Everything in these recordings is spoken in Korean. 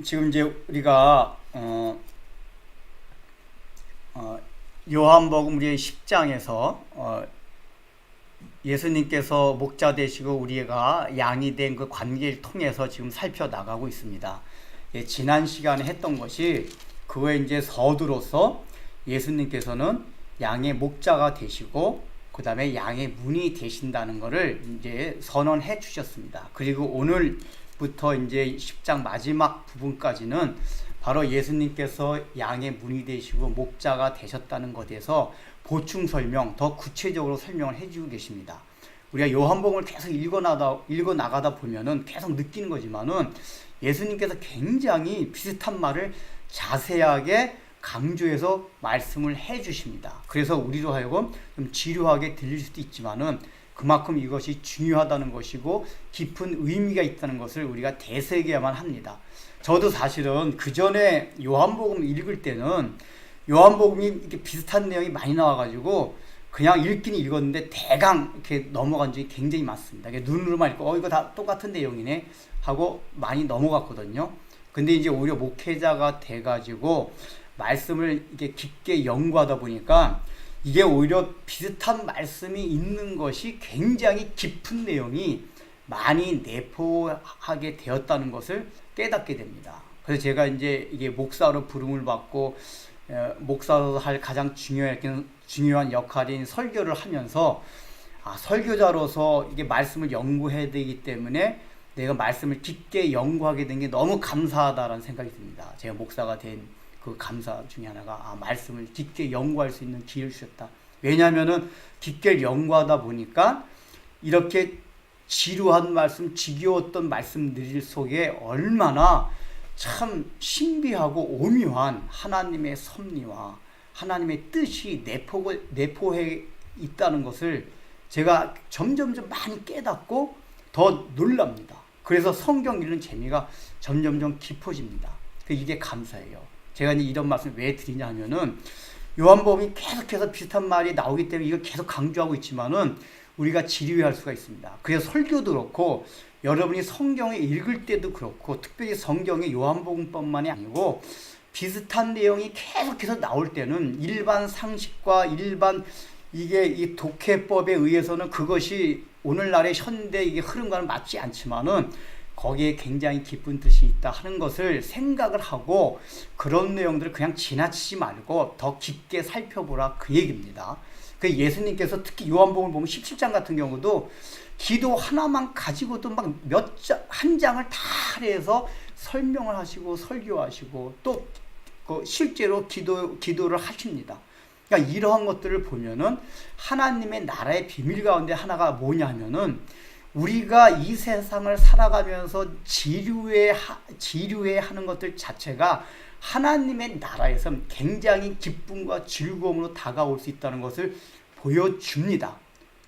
지금 이제 우리가 요한복음 우리의 10장에서 예수님께서 목자 되시고 우리가 양이 된 그 관계를 통해서 지금 살펴나가고 있습니다. 지난 시간에 했던 것이 그거에 이제 서두로서 예수님께서는 양의 목자가 되시고 그 다음에 양의 문이 되신다는 것을 이제 선언해 주셨습니다. 그리고 오늘부터 이제 10장 마지막 부분까지는 바로 예수님께서 양의 문이 되시고 목자가 되셨다는 것에 대해서 보충 설명, 더 구체적으로 설명을 해주고 계십니다. 우리가 요한복음을 계속 읽어나가다 보면은 계속 느끼는 거지만은 예수님께서 굉장히 비슷한 말을 자세하게 강조해서 말씀을 해 주십니다. 그래서 우리로 하여금 좀 지루하게 들릴 수도 있지만은 그만큼 이것이 중요하다는 것이고 깊은 의미가 있다는 것을 우리가 되새겨야만 합니다. 저도 사실은 그 전에 요한복음 읽을 때는 요한복음이 이렇게 비슷한 내용이 많이 나와가지고 그냥 읽긴 읽었는데 대강 이렇게 넘어간 적이 굉장히 많습니다. 눈으로만 읽고 이거 다 똑같은 내용이네 하고 많이 넘어갔거든요. 근데 이제 오히려 목회자가 돼가지고 말씀을 이렇게 깊게 연구하다 보니까 이게 오히려 비슷한 말씀이 있는 것이 굉장히 깊은 내용이 많이 내포하게 되었다는 것을 깨닫게 됩니다. 그래서 제가 이제 이게 목사로 부름을 받고 목사로 할 가장 중요한 역할인 설교를 하면서 설교자로서 이게 말씀을 연구해야 되기 때문에 내가 말씀을 깊게 연구하게 된 게 너무 감사하다라는 생각이 듭니다. 제가 목사가 된 그 감사 중에 하나가 말씀을 깊게 연구할 수 있는 기회를 주셨다. 왜냐하면은 깊게 연구하다 보니까 이렇게 지루한 말씀, 지겨웠던 말씀들 속에 얼마나 참 신비하고 오묘한 하나님의 섭리와 하나님의 뜻이 내포해 있다는 것을 제가 점점 많이 깨닫고 더 놀랍니다. 그래서 성경 읽는 재미가 점점 깊어집니다. 이게 감사해요. 제가 이제 이런 말씀을 왜 드리냐 하면은 요한복음이 계속해서 비슷한 말이 나오기 때문에 이걸 계속 강조하고 있지만은 우리가 지루해할 수가 있습니다. 그래서 설교도 그렇고 여러분이 성경을 읽을 때도 그렇고 특별히 성경의 요한복음뿐만이 아니고 비슷한 내용이 계속해서 나올 때는 일반 상식과 일반 이 독해법에 의해서는 그것이 오늘날의 현대 이게 흐름과는 맞지 않지만은 거기에 굉장히 깊은 뜻이 있다 하는 것을 생각을 하고 그런 내용들을 그냥 지나치지 말고 더 깊게 살펴보라 그 얘기입니다. 그 예수님께서 특히 요한복음을 보면 17장 같은 경우도 기도 하나만 가지고도 막 한 장을 다 할애해서 설명을 하시고 설교하시고 또 실제로 기도를 하십니다. 그러니까 이러한 것들을 보면은 하나님의 나라의 비밀 가운데 하나가 뭐냐 하면은 우리가 이 세상을 살아가면서 지루해 하는 것들 자체가 하나님의 나라에서 굉장히 기쁨과 즐거움으로 다가올 수 있다는 것을 보여줍니다.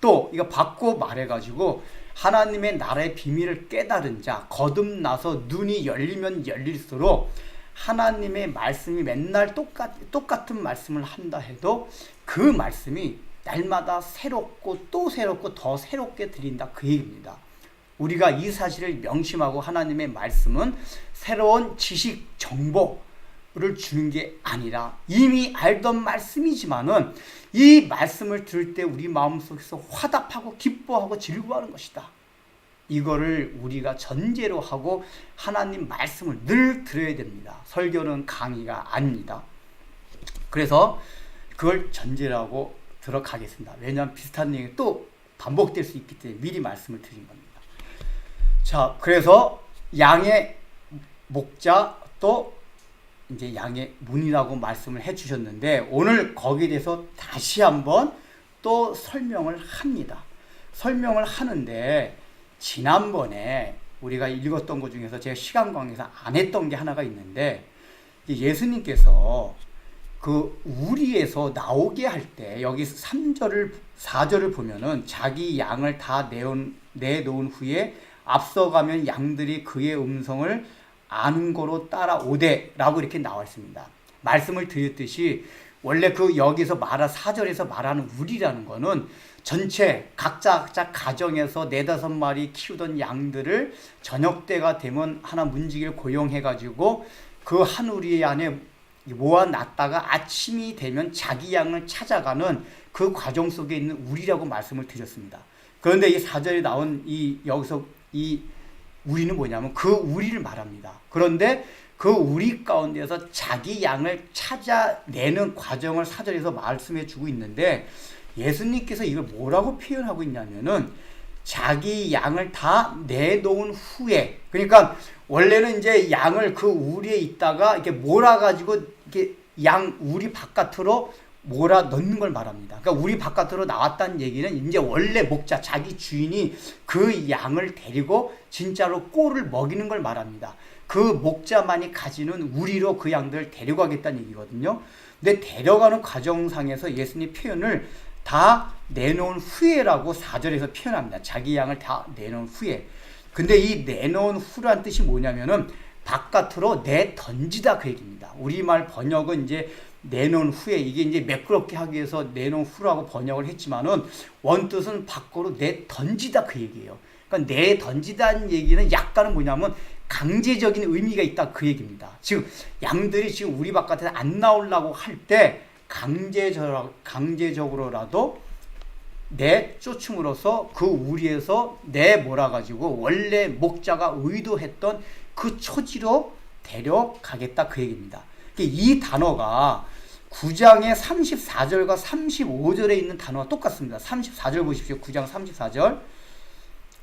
또 이거 바꿔 말해가지고 하나님의 나라의 비밀을 깨달은 자, 거듭나서 눈이 열리면 열릴수록 하나님의 말씀이 맨날 똑같은 말씀을 한다 해도 그 말씀이 날마다 새롭고 또 새롭고 더 새롭게 드린다 그 얘기입니다. 우리가 이 사실을 명심하고 하나님의 말씀은 새로운 지식, 정보를 주는 게 아니라 이미 알던 말씀이지만은 이 말씀을 들을 때 우리 마음속에서 화답하고 기뻐하고 즐거워하는 것이다. 이거를 우리가 전제로 하고 하나님 말씀을 늘 들어야 됩니다. 설교는 강의가 아닙니다. 그래서 그걸 전제로 하고 들어가겠습니다. 왜냐하면 비슷한 내용이 또 반복될 수 있기 때문에 미리 말씀을 드린 겁니다. 자, 그래서 양의 목자 또 이제 양의 문이라고 말씀을 해 주셨는데 오늘 거기에 대해서 다시 한번 또 설명을 합니다. 설명을 하는데 지난번에 우리가 읽었던 것 중에서 제가 시간 관계상 안 했던 게 하나가 있는데 예수님께서 그 우리에서 나오게 할 때 여기 4절을 보면은 자기 양을 다 내놓은 후에 앞서가면 양들이 그의 음성을 아는 거로 따라오되 라고 이렇게 나와 있습니다. 말씀을 드렸듯이 원래 그 여기서 4절에서 말하는 우리라는 거는 전체 각자 가정에서 4-5마리 키우던 양들을 저녁 때가 되면 하나 문지기를 고용해가지고 그 한 우리 안에 모아놨다가 아침이 되면 자기 양을 찾아가는 그 과정 속에 있는 우리라고 말씀을 드렸습니다. 그런데 이 4절에 나온 여기서 이 우리는 뭐냐면 그 우리를 말합니다. 그런데 그 우리 가운데서 자기 양을 찾아내는 과정을 4절에서 말씀해 주고 있는데, 예수님께서 이걸 뭐라고 표현하고 있냐면은 자기 양을 다 내놓은 후에, 그러니까 원래는 이제 양을 그 우리에 있다가 이렇게 몰아가지고 이렇게 양 우리 바깥으로 몰아 넣는 걸 말합니다. 그러니까 우리 바깥으로 나왔다는 얘기는 이제 원래 목자, 자기 주인이 그 양을 데리고 진짜로 꼴을 먹이는 걸 말합니다. 그 목자만이 가지는 우리로 그 양들을 데려가겠다는 얘기거든요. 근데 데려가는 과정상에서 예수님 표현을 다 내놓은 후에라고 4절에서 표현합니다. 자기 양을 다 내놓은 후에. 근데 이 내놓은 후란 뜻이 뭐냐면은 바깥으로 내던지다 그 얘기입니다. 우리말 번역은 이제 내놓은 후에, 이게 이제 매끄럽게 하기 위해서 내놓은 후라고 번역을 했지만은 원뜻은 밖으로 내던지다 그 얘기예요. 그러니까 내던지다는 얘기는 약간은 뭐냐면 강제적인 의미가 있다 그 얘기입니다. 즉 양들이 지금 우리 바깥에 안 나오려고 할 때 강제적으로라도 내쫓음으로써 그 우리에서 내몰아가지고 원래 목자가 의도했던 그 초지로 데려가겠다 그 얘기입니다. 이 단어가 9장의 34절과 35절에 있는 단어와 똑같습니다. 34절 보십시오. 9장 34절.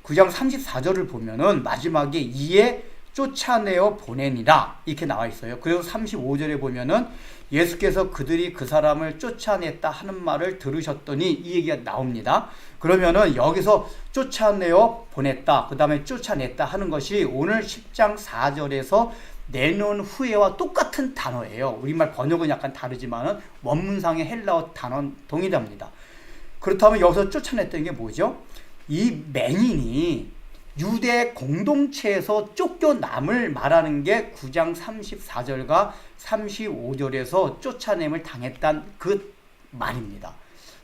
9장 34절을 보면은 마지막에 이에 쫓아내어 보내니라 이렇게 나와 있어요. 그리고 35절에 보면은 예수께서 그들이 그 사람을 쫓아냈다 하는 말을 들으셨더니 이 얘기가 나옵니다. 그러면은 여기서 쫓아내어 보냈다, 그 다음에 쫓아냈다 하는 것이 오늘 10장 4절에서 내놓은 후에와 똑같은 단어예요. 우리말 번역은 약간 다르지만은 원문상의 헬라어 단어는 동일합니다. 그렇다면 여기서 쫓아냈다는 게 뭐죠? 이 맹인이 유대 공동체에서 쫓겨남을 말하는 게 9장 34절과 35절에서 쫓아냄을 당했다는 그 말입니다.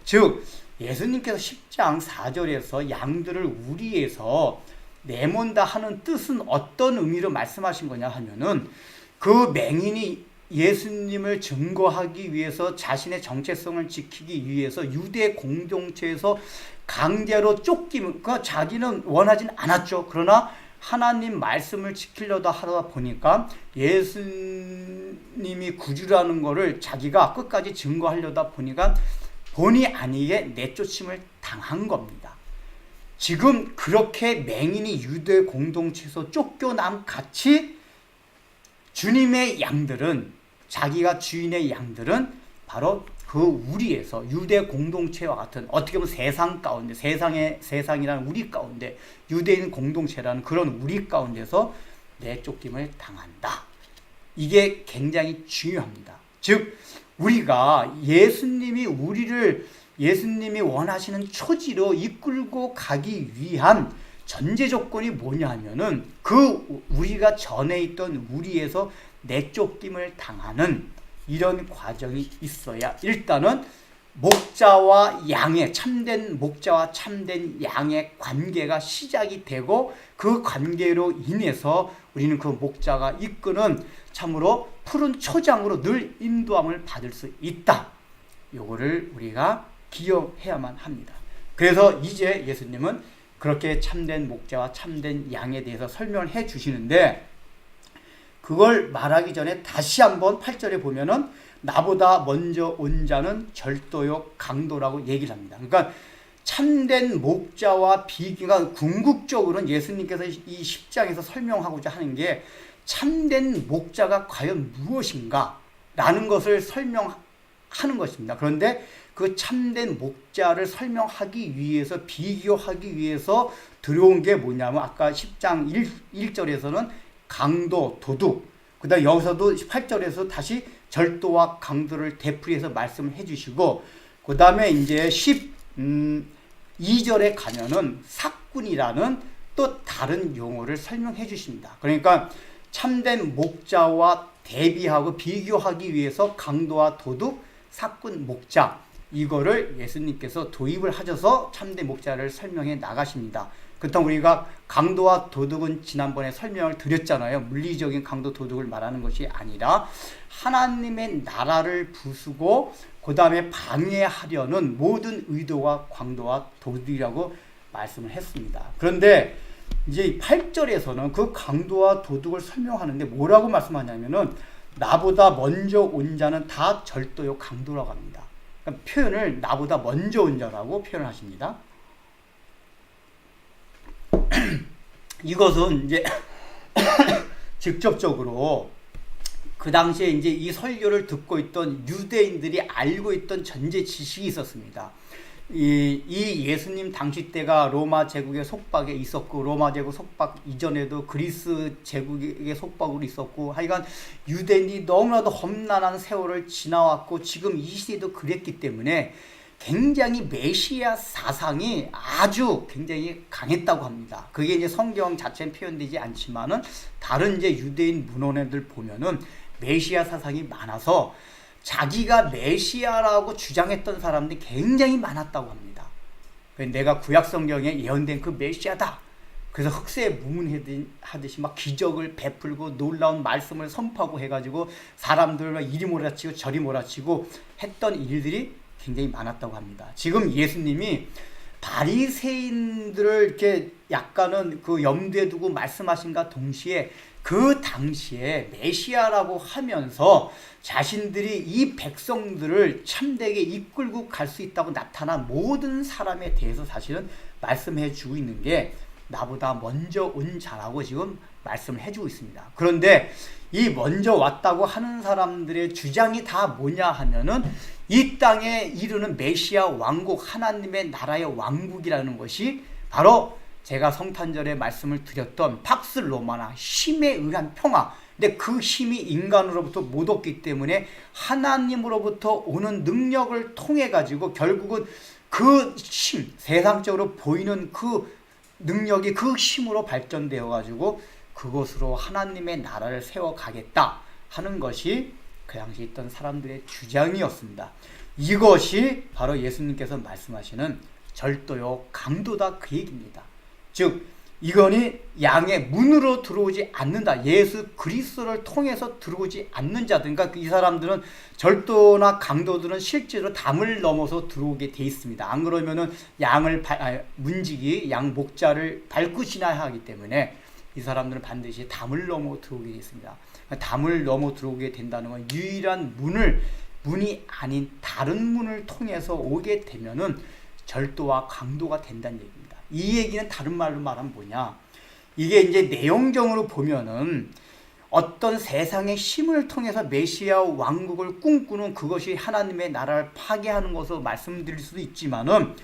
즉 예수님께서 10장 4절에서 양들을 우리에서 내몬다 하는 뜻은 어떤 의미로 말씀하신 거냐 하면은 그 맹인이 예수님을 증거하기 위해서 자신의 정체성을 지키기 위해서 유대 공동체에서 강제로 쫓기면, 그러니까 자기는 원하진 않았죠. 그러나 하나님 말씀을 지키려다 하다 보니까 예수님이 구주라는 거를 자기가 끝까지 증거하려다 보니까 본의 아니게 내쫓음을 당한 겁니다. 지금 그렇게 맹인이 유대 공동체에서 쫓겨남 같이 주님의 양들은, 자기가 주인의 양들은 바로 그 우리에서 유대 공동체와 같은, 어떻게 보면 세상 가운데, 세상이라는 우리 가운데, 유대인 공동체라는 그런 우리 가운데서 내쫓김을 당한다. 이게 굉장히 중요합니다. 즉 우리가 예수님이 원하시는 초지로 이끌고 가기 위한 전제 조건이 뭐냐 하면은 그 우리가 전에 있던 우리에서 내쫓김을 당하는 이런 과정이 있어야 일단은 목자와 양의, 참된 목자와 참된 양의 관계가 시작이 되고, 그 관계로 인해서 우리는 그 목자가 이끄는 참으로 푸른 초장으로 늘 인도함을 받을 수 있다. 요거를 우리가 기억해야만 합니다. 그래서 이제 예수님은 그렇게 참된 목자와 참된 양에 대해서 설명을 해 주시는데, 그걸 말하기 전에 다시 한번 8절에 보면은 나보다 먼저 온 자는 절도요 강도라고 얘기를 합니다. 그러니까 참된 목자와 비기가 궁극적으로는 예수님께서 이 10장에서 설명하고자 하는 게 참된 목자가 과연 무엇인가 라는 것을 설명하는 것입니다. 그런데 그 참된 목자를 설명하기 위해서, 비교하기 위해서 들어온 게 뭐냐면 아까 10장 1절에서는 강도, 도둑, 그 다음에 여기서도 8절에서 다시 절도와 강도를 되풀이해서 말씀을 해주시고, 그 다음에 이제 12절에 가면은 사꾼이라는 또 다른 용어를 설명해 주십니다. 그러니까 참된 목자와 대비하고 비교하기 위해서 강도와 도둑, 사꾼, 목자, 이거를 예수님께서 도입을 하셔서 참된 목자를 설명해 나가십니다. 그렇다면 우리가 강도와 도둑은 지난번에 설명을 드렸잖아요. 물리적인 강도 도둑을 말하는 것이 아니라 하나님의 나라를 부수고 그 다음에 방해하려는 모든 의도와 강도와 도둑이라고 말씀을 했습니다. 그런데 이제 8절에서는 그 강도와 도둑을 설명하는데 뭐라고 말씀하냐면은 나보다 먼저 온 자는 다 절도요 강도라고 합니다. 그러니까 표현을 나보다 먼저 온 자라고 표현을 하십니다. 이것은 이제 직접적으로 그 당시에 이제 이 설교를 듣고 있던 유대인들이 알고 있던 전제 지식이 있었습니다. 이 예수님 당시 때가 로마 제국의 속박에 있었고, 로마 제국 속박 이전에도 그리스 제국의 속박으로 있었고, 하여간 유대인이 너무나도 험난한 세월을 지나왔고, 지금 이 시대도 그랬기 때문에 굉장히 메시아 사상이 아주 굉장히 강했다고 합니다. 그게 이제 성경 자체는 표현되지 않지만은 다른 이제 유대인 문헌들 보면은 메시아 사상이 많아서 자기가 메시아라고 주장했던 사람들이 굉장히 많았다고 합니다. 내가 구약 성경에 예언된 그 메시아다. 그래서 흑새 무문하듯이 막 기적을 베풀고 놀라운 말씀을 선포하고 해가지고 사람들을 이리 몰아치고 저리 몰아치고 했던 일들이 굉장히 많았다고 합니다. 지금 예수님이 바리새인들을 이렇게 약간은 그 염두에 두고 말씀하신가 동시에 그 당시에 메시아라고 하면서 자신들이 이 백성들을 참되게 이끌고 갈 수 있다고 나타난 모든 사람에 대해서 사실은 말씀해 주고 있는 게 나보다 먼저 온 자라고 지금 말씀을 해주고 있습니다. 그런데 이 먼저 왔다고 하는 사람들의 주장이 다 뭐냐 하면은 이 땅에 이르는 메시아 왕국, 하나님의 나라의 왕국이라는 것이 바로 제가 성탄절에 말씀을 드렸던 팍스 로마나 힘에 의한 평화. 근데 그 힘이 인간으로부터 못 얻기 때문에 하나님으로부터 오는 능력을 통해 가지고 결국은 그 힘, 세상적으로 보이는 그 능력이 그 힘으로 발전되어 가지고 그것으로 하나님의 나라를 세워가겠다 하는 것이 그 당시 있던 사람들의 주장이었습니다. 이것이 바로 예수님께서 말씀하시는 절도요 강도다 그 얘기입니다. 즉 이거니 양의 문으로 들어오지 않는다. 예수 그리스도를 통해서 들어오지 않는 자들. 그러니까 이 사람들은 절도나 강도들은 실제로 담을 넘어서 들어오게 돼 있습니다. 안 그러면은 문지기 양 목자를 밟고 지나야 하기 때문에 이 사람들은 반드시 담을 넘어 들어오게 돼 있습니다. 담을 넘어 들어오게 된다는 건 유일한 문이 아닌 다른 문을 통해서 오게 되면은 절도와 강도가 된다는 얘기입니다. 이 얘기는 다른 말로 말하면 뭐냐? 이게 이제 내용적으로 보면은 어떤 세상의 힘을 통해서 메시아 왕국을 꿈꾸는 그것이 하나님의 나라를 파괴하는 것으로 말씀드릴 수도 있지만은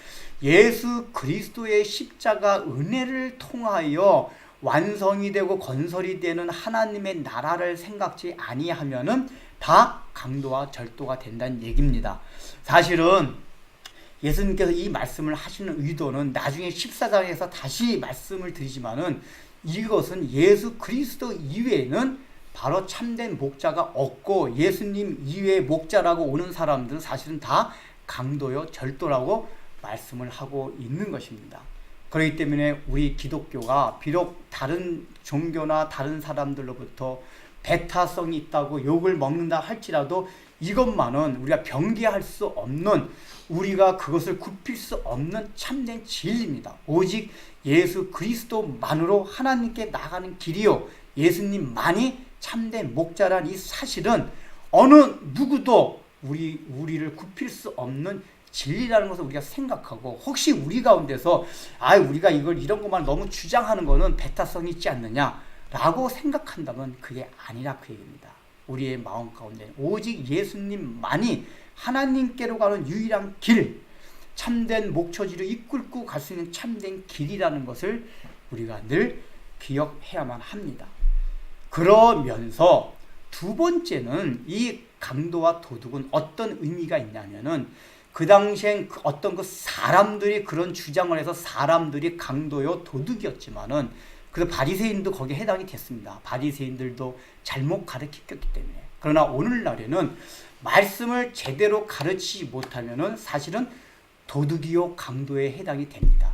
예수 그리스도의 십자가 은혜를 통하여 완성이 되고 건설이 되는 하나님의 나라를 생각지 아니하면은 다 강도와 절도가 된다는 얘기입니다. 사실은 예수님께서 이 말씀을 하시는 의도는 나중에 14장에서 다시 말씀을 드리지만은 이것은 예수 그리스도 이외에는 바로 참된 목자가 없고 예수님 이외의 목자라고 오는 사람들은 사실은 다 강도요 절도라고 말씀을 하고 있는 것입니다. 그렇기 때문에 우리 기독교가 비록 다른 종교나 다른 사람들로부터 배타성이 있다고 욕을 먹는다 할지라도 이것만은 우리가 변개할 수 없는, 우리가 그것을 굽힐 수 없는 참된 진리입니다. 오직 예수 그리스도만으로 하나님께 나가는 길이요, 예수님만이 참된 목자란 이 사실은 어느 누구도 우리를 굽힐 수 없는 진리라는 것을 우리가 생각하고, 혹시 우리 가운데서 우리가 이런 것만 너무 주장하는 것은 배타성이 있지 않느냐 라고 생각한다면 그게 아니라 그 얘기입니다. 우리의 마음 가운데 오직 예수님만이 하나님께로 가는 유일한 길, 참된 목처지로 이끌고 갈 수 있는 참된 길이라는 것을 우리가 늘 기억해야만 합니다. 그러면서 두 번째는 이 강도와 도둑은 어떤 의미가 있냐면은 그 당시엔 어떤 그 사람들이 그런 주장을 해서 사람들이 강도요 도둑이었지만은 그래서 바리새인도 거기에 해당이 됐습니다. 바리새인들도 잘못 가르쳤기 때문에. 그러나 오늘날에는 말씀을 제대로 가르치지 못하면은 사실은 도둑이요 강도에 해당이 됩니다.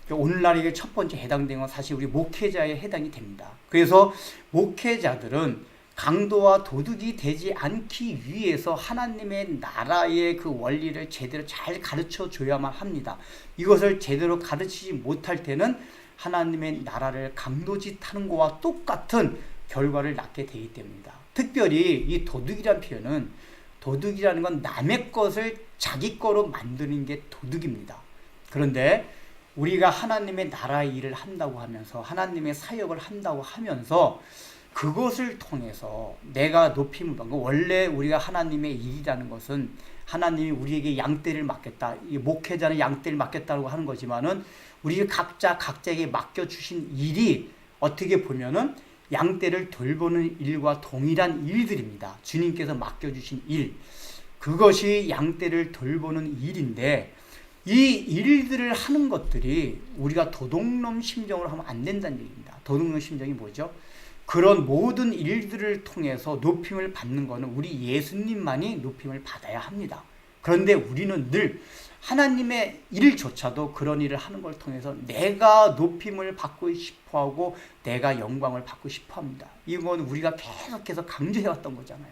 오늘날에 첫 번째 해당되는 건 사실 우리 목회자에 해당이 됩니다. 그래서 목회자들은 강도와 도둑이 되지 않기 위해서 하나님의 나라의 그 원리를 제대로 잘 가르쳐 줘야만 합니다. 이것을 제대로 가르치지 못할 때는 하나님의 나라를 강도짓하는 것과 똑같은 결과를 낳게 되기 때문입니다. 특별히 이 도둑이라는 표현은, 도둑이라는 건 남의 것을 자기 거로 만드는 게 도둑입니다. 그런데 우리가 하나님의 나라의 일을 한다고 하면서, 하나님의 사역을 한다고 하면서 그것을 통해서 내가 높임을 받고, 원래 우리가 하나님의 일이라는 것은 하나님이 우리에게 양떼를 맡겼다, 이 목회자는 양떼를 맡겼다고 하는 거지만은 우리 각자에게 맡겨주신 일이 어떻게 보면은 양떼를 돌보는 일과 동일한 일들입니다. 주님께서 맡겨주신 일, 그것이 양떼를 돌보는 일인데, 이 일들을 하는 것들이 우리가 도둑놈 심정으로 하면 안 된다는 얘기입니다. 도둑놈 심정이 뭐죠? 그런 모든 일들을 통해서 높임을 받는 것은 우리 예수님만이 높임을 받아야 합니다. 그런데 우리는 늘 하나님의 일조차도 그런 일을 하는 걸 통해서 내가 높임을 받고 싶어하고 내가 영광을 받고 싶어합니다. 이건 우리가 계속해서 강조해왔던 거잖아요.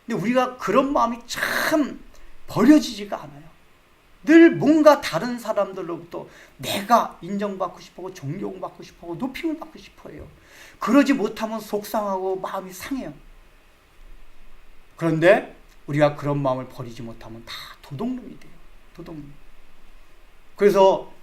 근데 우리가 그런 마음이 참 버려지지가 않아요. 늘 뭔가 다른 사람들로부터 내가 인정받고 싶어하고 존경받고 싶어하고 높임을 받고 싶어해요. 그러지 못하면 속상하고 마음이 상해요. 그런데 우리가 그런 마음을 버리지 못하면 다 도둑놈이 돼요. 도둑놈. 그래서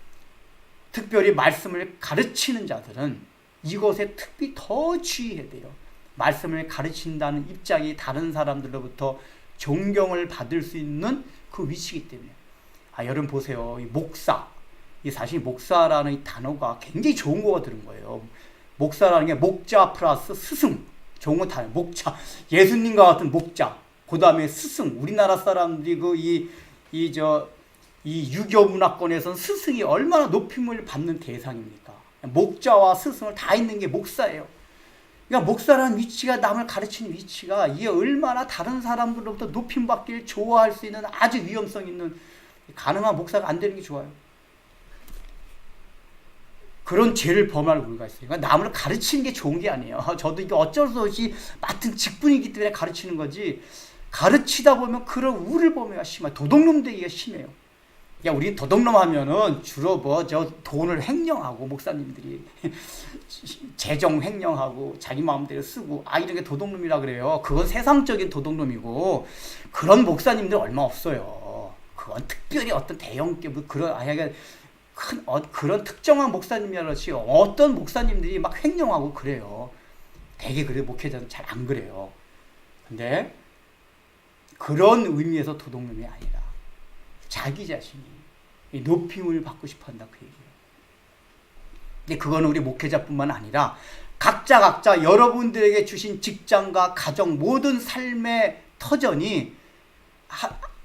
특별히 말씀을 가르치는 자들은 이것에 특히 더 주의해야 돼요. 말씀을 가르친다는 입장이 다른 사람들로부터 존경을 받을 수 있는 그 위치이기 때문에. 여러분 보세요. 이 목사. 이 사실 목사라는 이 단어가 굉장히 좋은 거가 들은 거예요. 목사라는 게 목자 플러스 스승. 좋은 거 다 목자. 예수님과 같은 목자. 그 다음에 스승. 우리나라 사람들이 이 유교 문화권에서는 스승이 얼마나 높임을 받는 대상입니까? 목자와 스승을 다 있는 게 목사예요. 그러니까 목사라는 위치가, 남을 가르치는 위치가 이게 얼마나 다른 사람들로부터 높임받기를 좋아할 수 있는 아주 위험성 있는, 가능한 목사가 안 되는 게 좋아요. 그런 죄를 범할 우리가 있어요. 그러니까 남을 가르치는 게 좋은 게 아니에요. 저도 이게 어쩔 수 없이 맡은 직분이기 때문에 가르치는 거지, 가르치다 보면 그런 우를 범해가 심해요. 도둑놈 되기가 심해요. 그러니까 우리 도둑놈 하면은 주로 돈을 횡령하고, 목사님들이 재정 횡령하고 자기 마음대로 쓰고, 이런 게 도둑놈이라 그래요. 그건 세상적인 도둑놈이고, 그런 목사님들 얼마 없어요. 그건 특별히 어떤 대형급 그런 특정한 목사님이라지, 어떤 목사님들이 막 횡령하고 그래요. 되게 그래, 목회자는 잘 안 그래요. 근데 그런 의미에서 도둑놈이 아니라 자기 자신이 높임을 받고 싶어 한다, 그 얘기예요. 근데 그거는 우리 목회자뿐만 아니라 각자 여러분들에게 주신 직장과 가정, 모든 삶의 터전이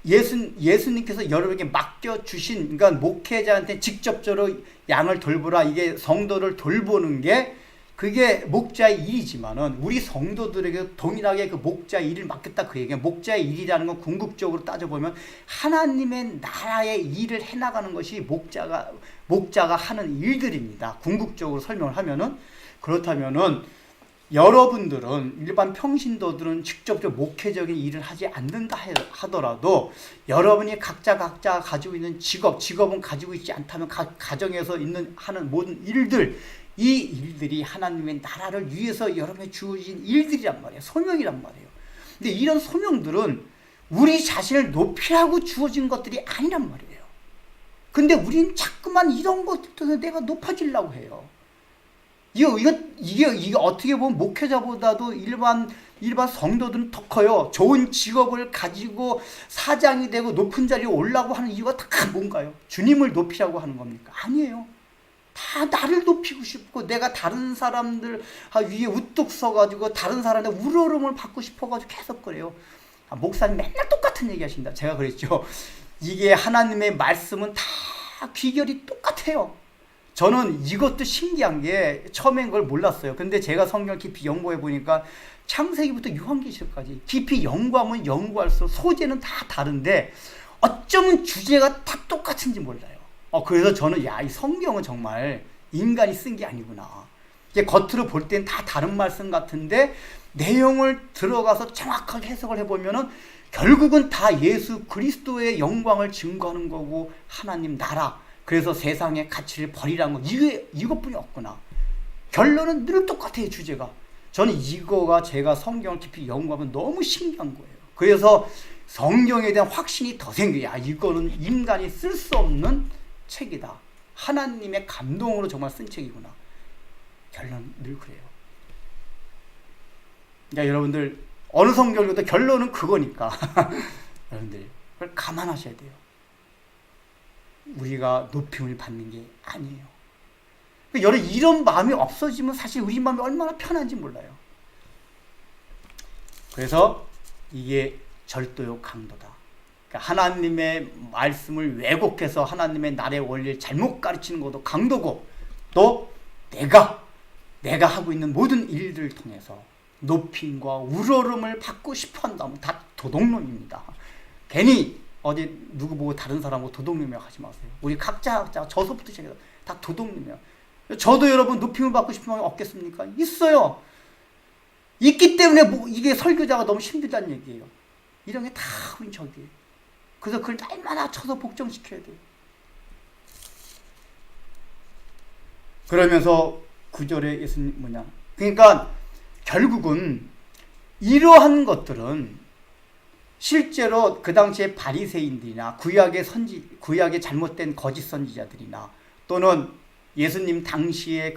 예수님께서 여러분에게 맡겨주신, 그러니까 목회자한테 직접적으로 양을 돌보라, 이게 성도를 돌보는 게 그게 목자의 일이지만은, 우리 성도들에게 동일하게 그 목자의 일을 맡겼다, 그 얘기예요. 목자의 일이라는 건 궁극적으로 따져보면 하나님의 나라의 일을 해나가는 것이 목자가 하는 일들입니다. 궁극적으로 설명을 하면은. 그렇다면은 여러분들은, 일반 평신도들은 직접적으로 목회적인 일을 하지 않는다 하더라도 여러분이 각자 가지고 있는 직업은 가지고 있지 않다면 가정에서 하는 모든 일들, 이 일들이 하나님의 나라를 위해서 여러분이 주어진 일들이란 말이에요. 소명이란 말이에요. 근데 이런 소명들은 우리 자신을 높이라고 주어진 것들이 아니란 말이에요. 근데 우리는 자꾸만 이런 것들에서 내가 높아지려고 해요. 이게 어떻게 보면 목회자보다도 일반 성도들은 더 커요. 좋은 직업을 가지고 사장이 되고 높은 자리에 올라고 하는 이유가 다 뭔가요? 주님을 높이라고 하는 겁니까? 아니에요. 다 나를 높이고 싶고, 내가 다른 사람들 위에 우뚝 서가지고 다른 사람의 우러름을 받고 싶어가지고 계속 그래요. 목사님 맨날 똑같은 얘기 하신다. 제가 그랬죠. 이게 하나님의 말씀은 다 귀결이 똑같아요. 저는 이것도 신기한 게, 처음엔 그걸 몰랐어요. 근데 제가 성경 깊이 연구해 보니까 창세기부터 요한계시록까지 깊이 연구하면 연구할수록 소재는 다 다른데 어쩌면 주제가 다 똑같은지 몰라요. 그래서 저는 이 성경은 정말 인간이 쓴 게 아니구나. 이게 겉으로 볼 땐 다 다른 말씀 같은데 내용을 들어가서 정확하게 해석을 해보면은 결국은 다 예수 그리스도의 영광을 증거하는 거고 하나님 나라, 그래서 세상의 가치를 버리라는 거, 이것뿐이 없구나. 결론은 늘 똑같아요, 주제가. 저는 이거가 제가 성경을 깊이 연구하면 너무 신기한 거예요. 그래서 성경에 대한 확신이 더 생겨요. 이거는 인간이 쓸 수 없는 책이다. 하나님의 감동으로 정말 쓴 책이구나. 결론은 늘 그래요. 그러니까 여러분들 어느 성경을 읽어도 결론은 그거니까 여러분들 그걸 감안하셔야 돼요. 우리가 높임을 받는 게 아니에요. 여러분 이런 마음이 없어지면 사실 우리 마음이 얼마나 편한지 몰라요. 그래서 이게 절도요 강도다. 그러니까 하나님의 말씀을 왜곡해서 하나님의 나라의 원리를 잘못 가르치는 것도 강도고, 또 내가 하고 있는 모든 일들을 통해서 높임과 우러름을 받고 싶어 한다면 다 도둑놈입니다. 괜히 어디 누구 보고 다른 사람하고 도둑놈이라고 하지 마세요. 우리 각자 저서부터 시작해서 다 도둑놈이에요. 저도 여러분 높임을 받고 싶은 마음이 없겠습니까? 있어요. 있기 때문에 이게 설교자가 너무 힘들다는 얘기예요. 이런 게 다 우린 적이에요. 그래서 그걸 날마다 쳐서 복종시켜야 돼요. 그러면서 9절에 예수님 그러니까 결국은 이러한 것들은 실제로 그 당시에 바리새인들이나 구약의 잘못된 거짓 선지자들이나 또는 예수님 당시에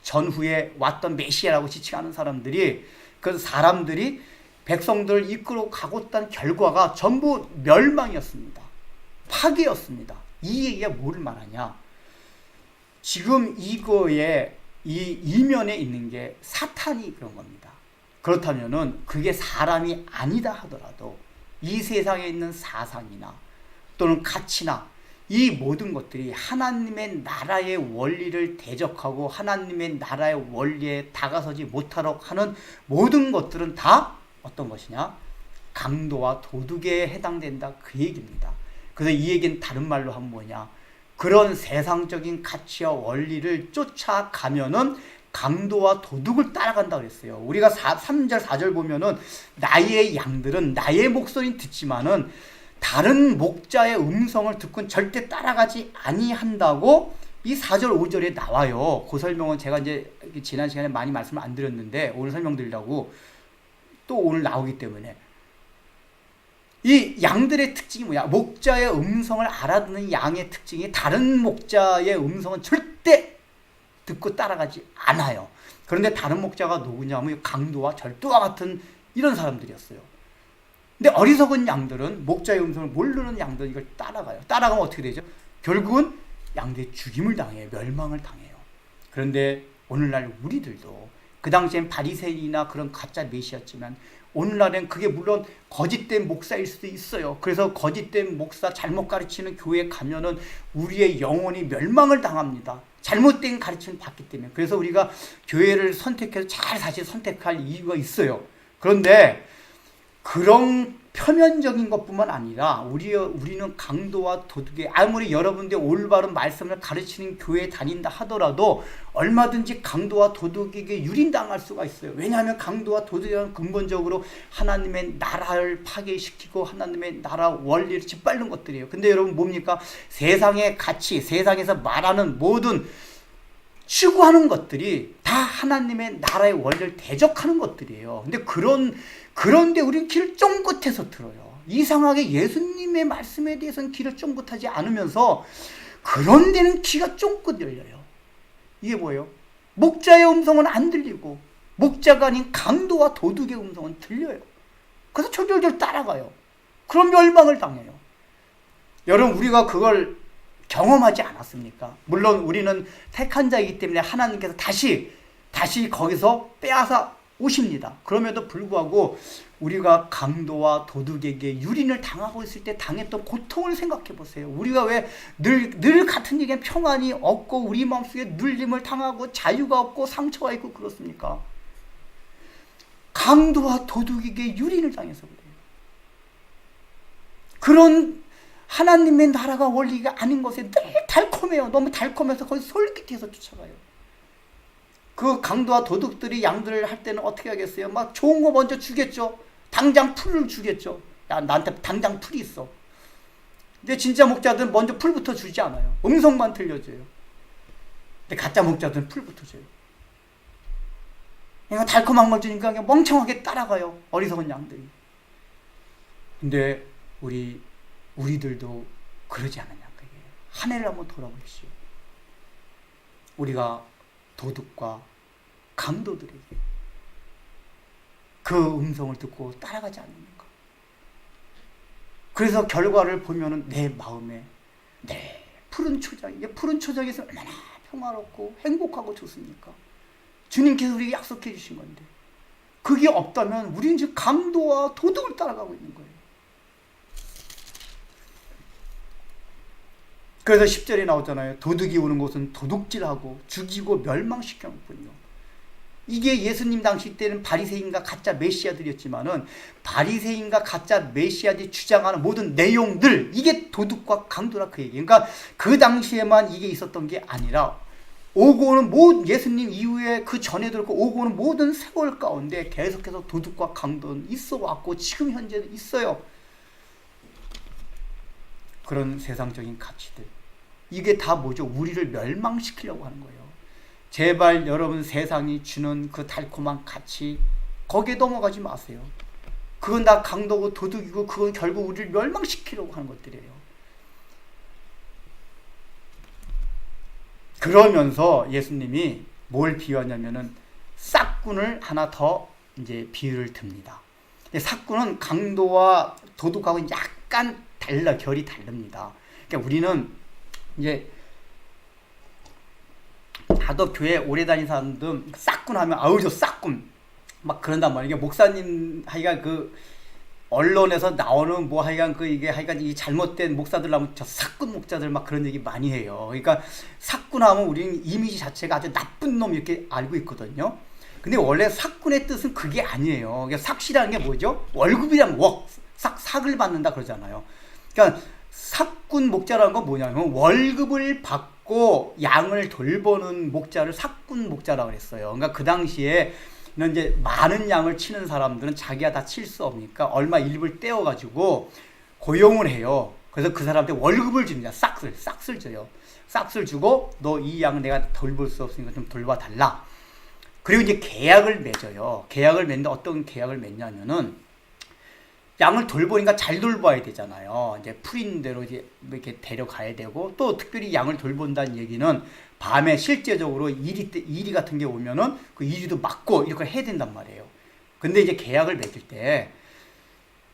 전후에 왔던 메시아라고 지칭하는 사람들이, 그 사람들이 백성들을 이끌어 가고 있다는 결과가 전부 멸망이었습니다. 파괴였습니다. 이 얘기가 뭐를 말하냐? 지금 이거에 이 이면에 있는 게 사탄이 그런 겁니다. 그렇다면은 그게 사람이 아니다 하더라도 이 세상에 있는 사상이나 또는 가치나 이 모든 것들이 하나님의 나라의 원리를 대적하고 하나님의 나라의 원리에 다가서지 못하도록 하는 모든 것들은 다 어떤 것이냐? 강도와 도둑에 해당된다, 그 얘기입니다. 그래서 이 얘기는 다른 말로 하면 뭐냐? 그런 세상적인 가치와 원리를 쫓아가면은 강도와 도둑을 따라간다 그랬어요. 우리가 3절 4절 보면은 나의 양들은 나의 목소리는 듣지만은 다른 목자의 음성을 듣고는 절대 따라가지 아니한다고 이 4절 5절에 나와요. 그 설명은 제가 이제 지난 시간에 많이 말씀을 안 드렸는데 오늘 설명드리려고 또 오늘 나오기 때문에, 이 양들의 특징이 뭐냐? 목자의 음성을 알아듣는 양의 특징이 다른 목자의 음성은 절대 듣고 따라가지 않아요. 그런데 다른 목자가 누구냐면 강도와 절도와 같은 이런 사람들이었어요. 근데 어리석은 양들은 목자의 음성을 모르는 양들은 이걸 따라가요. 따라가면 어떻게 되죠? 결국은 양들이 죽임을 당해요. 멸망을 당해요. 그런데 오늘날 우리들도 그 당시엔 바리새인이나 그런 가짜 메시였지만 오늘날엔 그게 물론 거짓된 목사일 수도 있어요. 그래서 거짓된 목사 잘못 가르치는 교회에 가면은 우리의 영혼이 멸망을 당합니다. 잘못된 가르침을 받기 때문에. 그래서 우리가 교회를 선택해서 잘 사실 선택할 이유가 있어요. 그런데 그런 표면적인 것뿐만 아니라 우리는 강도와 도둑에, 아무리 여러분들 올바른 말씀을 가르치는 교회에 다닌다 하더라도 얼마든지 강도와 도둑에게 유린당할 수가 있어요. 왜냐하면 강도와 도둑은 근본적으로 하나님의 나라를 파괴시키고 하나님의 나라 원리를 짓밟는 것들이에요. 근데 여러분 뭡니까? 세상의 가치, 세상에서 말하는 모든 추구하는 것들이 다 하나님의 나라의 원리를 대적하는 것들이에요. 근데 그런데 우리는 귀를 쫑긋해서 들어요. 이상하게 예수님의 말씀에 대해서는 귀를 쫑긋하지 않으면서 그런 데는 귀가 쫑긋 열려요. 이게 뭐예요? 목자의 음성은 안 들리고 목자가 아닌 강도와 도둑의 음성은 들려요. 그래서 졸졸졸 따라가요. 그런 멸망을 당해요. 여러분 우리가 그걸 경험하지 않았습니까? 물론 우리는 택한 자이기 때문에 하나님께서 다시 거기서 빼앗아 오십니다. 그럼에도 불구하고 우리가 강도와 도둑에게 유린을 당하고 있을 때 당했던 고통을 생각해 보세요. 우리가 왜 늘 같은 얘기에 평안이 없고 우리 마음속에 눌림을 당하고 자유가 없고 상처가 있고 그렇습니까? 강도와 도둑에게 유린을 당해서 그래요. 그런 하나님의 나라가 원리가 아닌 것에 늘 달콤해요. 너무 달콤해서 거의 솔깃해서 쫓아가요. 그 강도와 도둑들이 양들을 할 때는 어떻게 하겠어요? 막 좋은 거 먼저 주겠죠. 당장 풀을 주겠죠. 야, 나한테 당장 풀이 있어. 근데 진짜 목자들은 먼저 풀부터 주지 않아요. 음성만 들려줘요. 근데 가짜 목자들은 풀부터 줘요. 그냥 달콤한 걸 주니까 그냥 멍청하게 따라가요. 어리석은 양들이. 근데 우리들도 그러지 않느냐. 한 해를 한번 돌아보십시오. 우리가 도둑과 강도들에게 그 음성을 듣고 따라가지 않는가. 그래서 결과를 보면은 내 마음에 푸른 초장에서 얼마나 평화롭고 행복하고 좋습니까? 주님께서 우리에게 약속해 주신 건데 그게 없다면 우리는 지금 강도와 도둑을 따라가고 있는 거예요. 그래서 10절에 나오잖아요. 도둑이 오는 곳은 도둑질하고 죽이고 멸망시켜 놓군요. 이게 예수님 당시 때는 바리새인과 가짜 메시아들이었지만은 바리새인과 가짜 메시아들이 주장하는 모든 내용들 이게 도둑과 강도라 그 얘기. 그러니까 그 당시에만 이게 있었던 게 아니라 오고 오는 모든 예수님 이후에 그 전에도 그렇고 오고 오는 모든 세월 가운데 계속해서 도둑과 강도는 있어 왔고 지금 현재도 있어요. 그런 세상적인 가치들. 이게 다 뭐죠? 우리를 멸망시키려고 하는 거예요. 제발 여러분 세상이 주는 그 달콤한 가치 거기에 넘어가지 마세요. 그건 다 강도고 도둑이고 그건 결국 우리를 멸망시키려고 하는 것들이에요. 그러면서 예수님이 뭘 비유하냐면은 싹군을 하나 더 이제 비유를 듭니다. 싹군은 강도와 도둑하고 약간 결이 다릅니다. 그러니까 우리는 이제 다도 교회 오래 다닌 사람들 싹군 하면 아우 저 싹군 막 그런단 말이에요. 목사님 하여간 그 언론에서 나오는 뭐 하여간 그 이게 하여간 이 잘못된 목사들 하면 저 싹군 목사들 막 그런 얘기 많이 해요. 그러니까 싹군 하면 우리는 이미지 자체가 아주 나쁜 놈 이렇게 알고 있거든요. 근데 원래 싹군의 뜻은 그게 아니에요. 그러니까 삭시라는 게 뭐죠? 월급이랑 삭을 받는다 그러잖아요. 그러니까 삭군 목자라는 건 뭐냐면 월급을 받고 양을 돌보는 목자를 삭군 목자라고 그랬어요. 그러니까 그 당시에 이제 많은 양을 치는 사람들은 자기가 다 칠 수 없으니까 얼마 일부를 떼어가지고 고용을 해요. 그래서 그 사람한테 월급을 줍니다. 싹을 줘요. 싹을 주고 너 이 양 내가 돌볼 수 없으니까 좀 돌봐달라. 그리고 이제 계약을 맺어요. 계약을 맺는데 어떤 계약을 맺냐면은 양을 돌보니까 잘 돌봐야 되잖아요. 이제 풀인 대로 이제 이렇게 데려가야 되고 또 특별히 양을 돌본다는 얘기는 밤에 실제적으로 이리 같은 게 오면은 그 이리도 막고 이렇게 해야 된단 말이에요. 근데 이제 계약을 맺을 때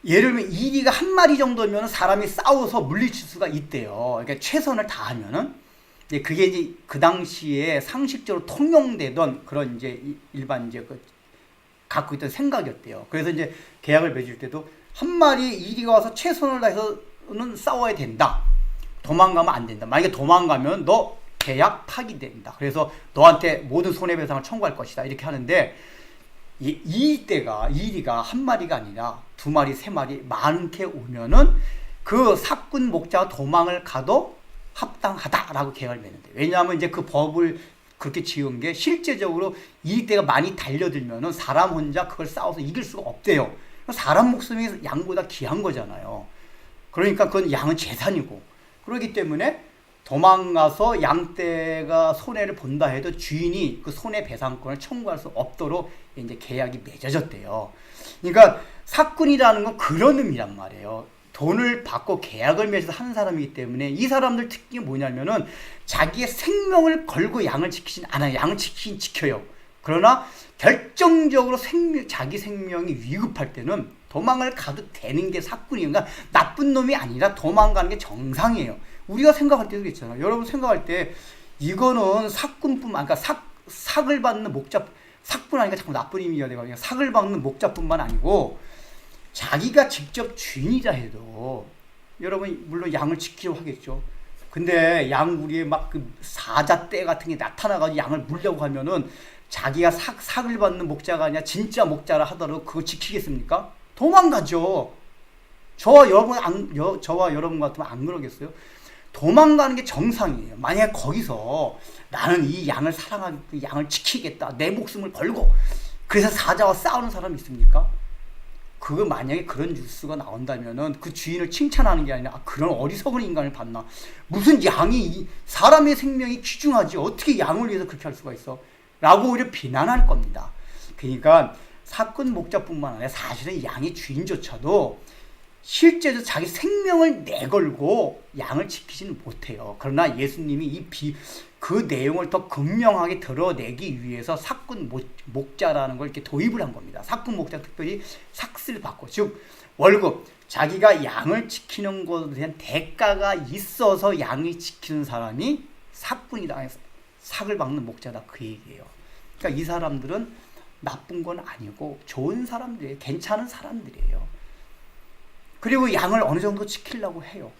예를 들면 이리가 한 마리 정도면 사람이 싸워서 물리칠 수가 있대요. 그러니까 최선을 다하면은 이제 그게 이제 그 당시에 상식적으로 통용되던 그런 이제 일반 이제 그 갖고 있던 생각이었대요. 그래서 이제 계약을 맺을 때도 한 마리 이리가 와서 최선을 다해서는 싸워야 된다. 도망가면 안 된다. 만약에 도망가면 너 계약 파기된다. 그래서 너한테 모든 손해배상을 청구할 것이다. 이렇게 하는데 이리가 한 마리가 아니라 두 마리, 세 마리 많게 오면은 그 삭군 목자가 도망을 가도 합당하다라고 계약을 맺는데 왜냐하면 이제 그 법을 그렇게 지은 게 실제적으로 이리때가 많이 달려들면은 사람 혼자 그걸 싸워서 이길 수가 없대요. 사람 목숨이 양보다 귀한 거잖아요. 그러니까 그건 양은 재산이고 그렇기 때문에 도망가서 양떼가 손해를 본다 해도 주인이 그 손해배상권을 청구할 수 없도록 이제 계약이 맺어졌대요. 그러니까 삭군이라는 건 그런 의미란 말이에요. 돈을 받고 계약을 맺어서 하는 사람이기 때문에 이 사람들 특징이 뭐냐면은 자기의 생명을 걸고 양을 지키진 않아요. 양을 지키긴 지켜요. 그러나 결정적으로 자기 생명이 위급할 때는 도망을 가도 되는 게 삭군이에요. 그러니까 나쁜 놈이 아니라 도망가는 게 정상이에요. 우리가 생각할 때도 있잖아요. 여러분 생각할 때 이거는 삭군뿐만 그러니까 삭을 받는 목자 삭군 하니까 자꾸 나쁜 의미가 되거든요. 삭을 받는 목자뿐만 아니고 자기가 직접 주인이라 해도 여러분 물론 양을 지키려고 하겠죠. 근데 양우리에 막 그 사자떼 같은 게 나타나가지고 양을 물려고 하면은 자기가 삭을 받는 목자가 아니라 진짜 목자라 하더라도 그거 지키겠습니까? 도망가죠. 저와 여러분 같으면 안 그러겠어요? 도망가는 게 정상이에요. 만약에 거기서 나는 이 양을 사랑하고 양을 지키겠다. 내 목숨을 걸고 그래서 사자와 싸우는 사람이 있습니까? 그거 만약에 그런 뉴스가 나온다면은 그 주인을 칭찬하는 게 아니라 그런 어리석은 인간을 봤나? 무슨 양이 사람의 생명이 귀중하지 어떻게 양을 위해서 그렇게 할 수가 있어? 라고 오히려 비난할 겁니다. 그러니까 사꾼 목자뿐만 아니라 사실은 양의 주인조차도 실제로 자기 생명을 내걸고 양을 지키지는 못해요. 그러나 예수님이 그 내용을 더 극명하게 드러내기 위해서 사꾼 목자라는 걸 이렇게 도입을 한 겁니다. 사꾼 목자 특별히 삭스를 받고, 즉 월급, 자기가 양을 지키는 것에 대한 대가가 있어서 양을 지키는 사람이 사꾼이다. 삭을 받는 목자다 그 얘기예요. 그러니까 이 사람들은 나쁜 건 아니고 좋은 사람들이에요. 괜찮은 사람들이에요. 그리고 양을 어느 정도 지키려고 해요.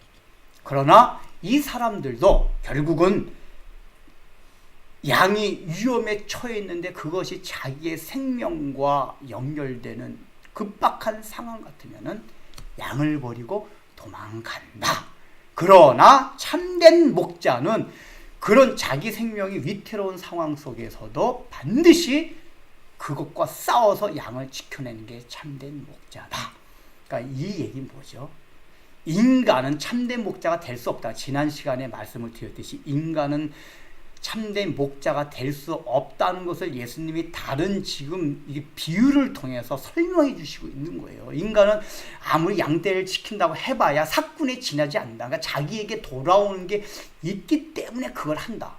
그러나 이 사람들도 결국은 양이 위험에 처해 있는데 그것이 자기의 생명과 연결되는 급박한 상황 같으면은 양을 버리고 도망간다. 그러나 참된 목자는 그런 자기 생명이 위태로운 상황 속에서도 반드시 그것과 싸워서 양을 지켜내는 게 참된 목자다. 그러니까 이 얘기는 뭐죠? 인간은 참된 목자가 될 수 없다. 지난 시간에 말씀을 드렸듯이 인간은 참된 목자가 될 수 없다는 것을 예수님이 다른 지금 이 비유를 통해서 설명해 주시고 있는 거예요. 인간은 아무리 양떼를 지킨다고 해봐야 사꾼에 지나지 않는다. 그러니까 자기에게 돌아오는 게 있기 때문에 그걸 한다.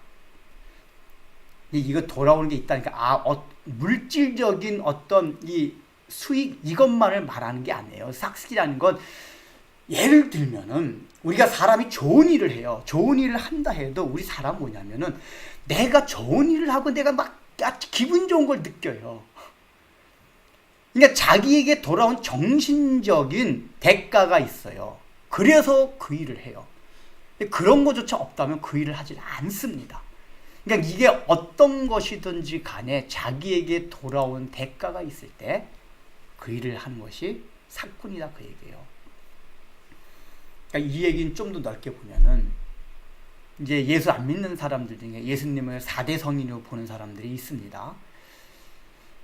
이거 돌아오는 게 있다니까 물질적인 어떤 이 수익 이것만을 말하는 게 아니에요. 삭스기라는 건 예를 들면은 우리가 사람이 좋은 일을 해요. 좋은 일을 한다 해도 우리 사람 뭐냐면은 내가 좋은 일을 하고 내가 막 기분 좋은 걸 느껴요. 그러니까 자기에게 돌아온 정신적인 대가가 있어요. 그래서 그 일을 해요. 그런 것조차 없다면 그 일을 하지 않습니다. 그러니까 이게 어떤 것이든지 간에 자기에게 돌아온 대가가 있을 때 그 일을 하는 것이 사꾼이다 그 얘기예요. 그러니까 이 얘기는 좀 더 넓게 보면은 이제 예수 안 믿는 사람들 중에 예수님을 4대 성인으로 보는 사람들이 있습니다.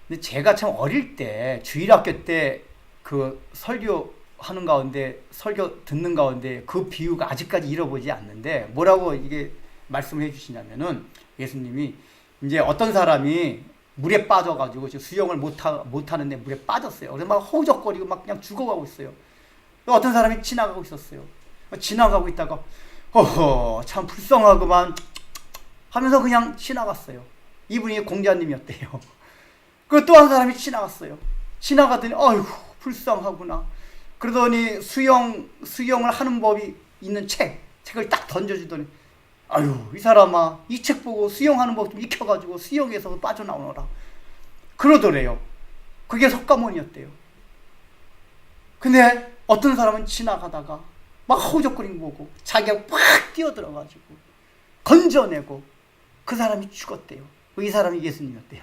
근데 제가 참 어릴 때 주일학교 때 그 설교하는 가운데 설교 듣는 가운데 그 비유가 아직까지 잃어보지 않는데 뭐라고 이게 말씀을 해주시냐면은 예수님이 이제 어떤 사람이 물에 빠져가지고 수영을 못하는데 물에 빠졌어요. 그래서 막 허우적거리고 막 그냥 죽어가고 있어요. 어떤 사람이 지나가고 있었어요. 지나가고 있다가 허허 참 불쌍하구만 하면서 그냥 지나갔어요. 이분이 공자님이었대요. 그리고 또 한 사람이 지나갔어요. 지나가더니 어휴 불쌍하구나. 그러더니 수영을 하는 법이 있는 책을 딱 던져주더니 아유 이 사람아 이 책 보고 수영하는 법 좀 익혀가지고 수영에서 빠져나오너라 그러더래요. 그게 석가모니였대요. 근데 어떤 사람은 지나가다가 막 허우적거리는 거 보고 자기가 팍 뛰어들어가지고 건져내고 그 사람이 죽었대요. 이 사람이 예수님이었대요.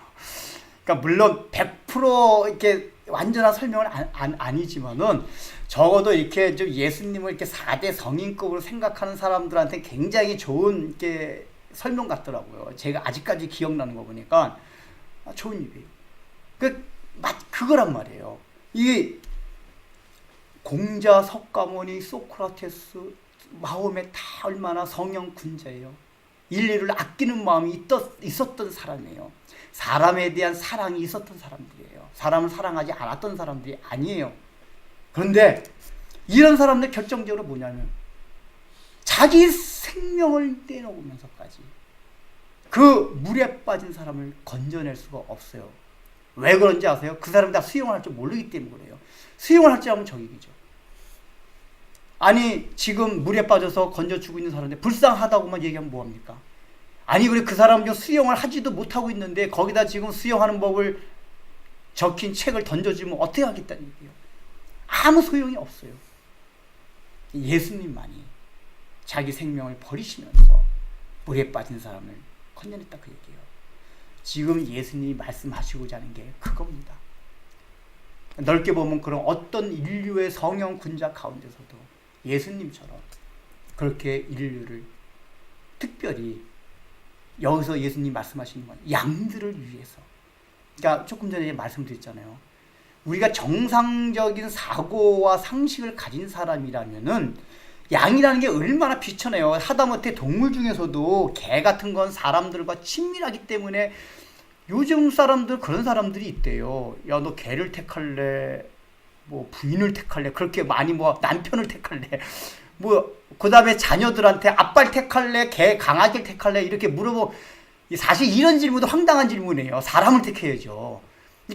그러니까 물론 100% 이렇게 완전한 설명은 아니지만은 적어도 이렇게 좀 예수님을 이렇게 4대 성인급으로 생각하는 사람들한테 굉장히 좋은 이렇게 설명 같더라고요. 제가 아직까지 기억나는 거 보니까 좋은 일이에요. 그거란 말이에요. 이 공자, 석가모니, 소크라테스, 마호메 다 얼마나 성형 군자예요. 인류를 아끼는 마음이 있었던 사람이에요. 사람에 대한 사랑이 있었던 사람들이에요. 사람을 사랑하지 않았던 사람들이 아니에요. 그런데 이런 사람들 결정적으로 뭐냐면 자기 생명을 떼놓으면서까지 그 물에 빠진 사람을 건져낼 수가 없어요. 왜 그런지 아세요? 그 사람이 다 수영을 할 줄 모르기 때문에 그래요. 수영을 할 줄 알면 적이죠. 아니 지금 물에 빠져서 건져주고 있는 사람인데 불쌍하다고만 얘기하면 뭐합니까? 아니 그래 그 사람은 수영을 하지도 못하고 있는데 거기다 지금 수영하는 법을 적힌 책을 던져주면 어떻게 하겠다는 얘기예요. 아무 소용이 없어요. 예수님만이 자기 생명을 버리시면서 물에 빠진 사람을 건져냈다 그 얘기예요. 지금 예수님이 말씀하시고자 하는 게 그겁니다. 넓게 보면 그런 어떤 인류의 성령 군자 가운데서도 예수님처럼 그렇게 인류를 특별히 여기서 예수님 말씀하시는 건 양들을 위해서, 그러니까 조금 전에 말씀드렸잖아요. 우리가 정상적인 사고와 상식을 가진 사람이라면은 양이라는 게 얼마나 비천해요. 하다못해 동물 중에서도 개 같은 건 사람들과 친밀하기 때문에 요즘 사람들 그런 사람들이 있대요. 야, 너 개를 택할래? 뭐 부인을 택할래? 그렇게 많이 뭐 남편을 택할래? 뭐 그다음에 자녀들한테 아빠를 택할래? 개, 강아지를 택할래? 이렇게 물어보. 사실 이런 질문도 황당한 질문이에요. 사람을 택해야죠.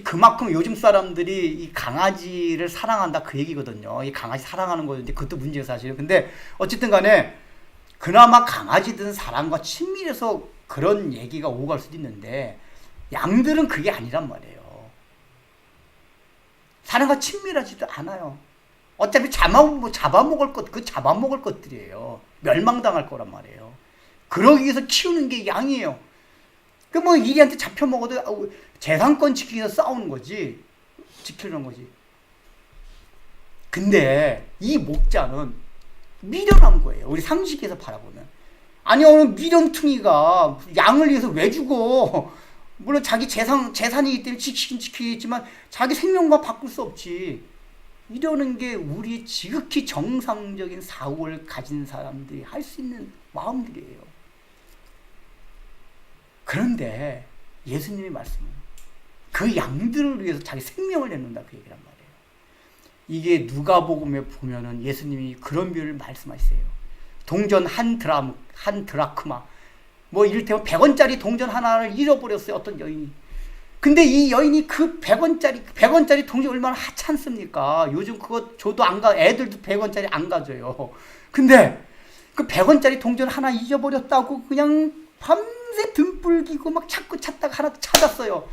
그만큼 요즘 사람들이 이 강아지를 사랑한다 그 얘기거든요. 이 강아지 사랑하는 거인데 그것도 문제예요 사실은. 근데 어쨌든 간에 그나마 강아지든 사람과 친밀해서 그런 얘기가 오고 갈 수도 있는데 양들은 그게 아니란 말이에요. 사람과 친밀하지도 않아요. 어차피 잡아먹을 것들이에요. 멸망당할 거란 말이에요. 그러기 위해서 키우는 게 양이에요. 그 뭐 이리한테 잡혀 먹어도 재산권 지키기 위해서 싸우는 거지, 지키려는 거지. 근데 이 목자는 미련한 거예요. 우리 상식에서 바라보면. 아니 어느 미련퉁이가 양을 위해서 왜 죽어? 물론 자기 재산이기 때문에 지키긴 지키겠지만 자기 생명과 바꿀 수 없지. 이러는 게 우리 지극히 정상적인 사고를 가진 사람들이 할 수 있는 마음들이에요. 그런데 예수님의 말씀은 그 양들을 위해서 자기 생명을 내놓는다 그 얘기란 말이에요. 이게 누가복음에 보면은 예수님이 그런 비유를 말씀하시세요. 동전 한 드라크마, 뭐 이를테면 100원짜리 동전 하나를 잃어버렸어요, 어떤 여인이. 근데 이 여인이 그 100원짜리 동전 얼마나 하찮습니까? 요즘 그거 줘도 애들도 100원짜리 안 가져요. 근데 그 100원짜리 동전 하나 잊어버렸다고 그냥 밤새 등불기고 막 찾고 찾다가 하나 찾았어요.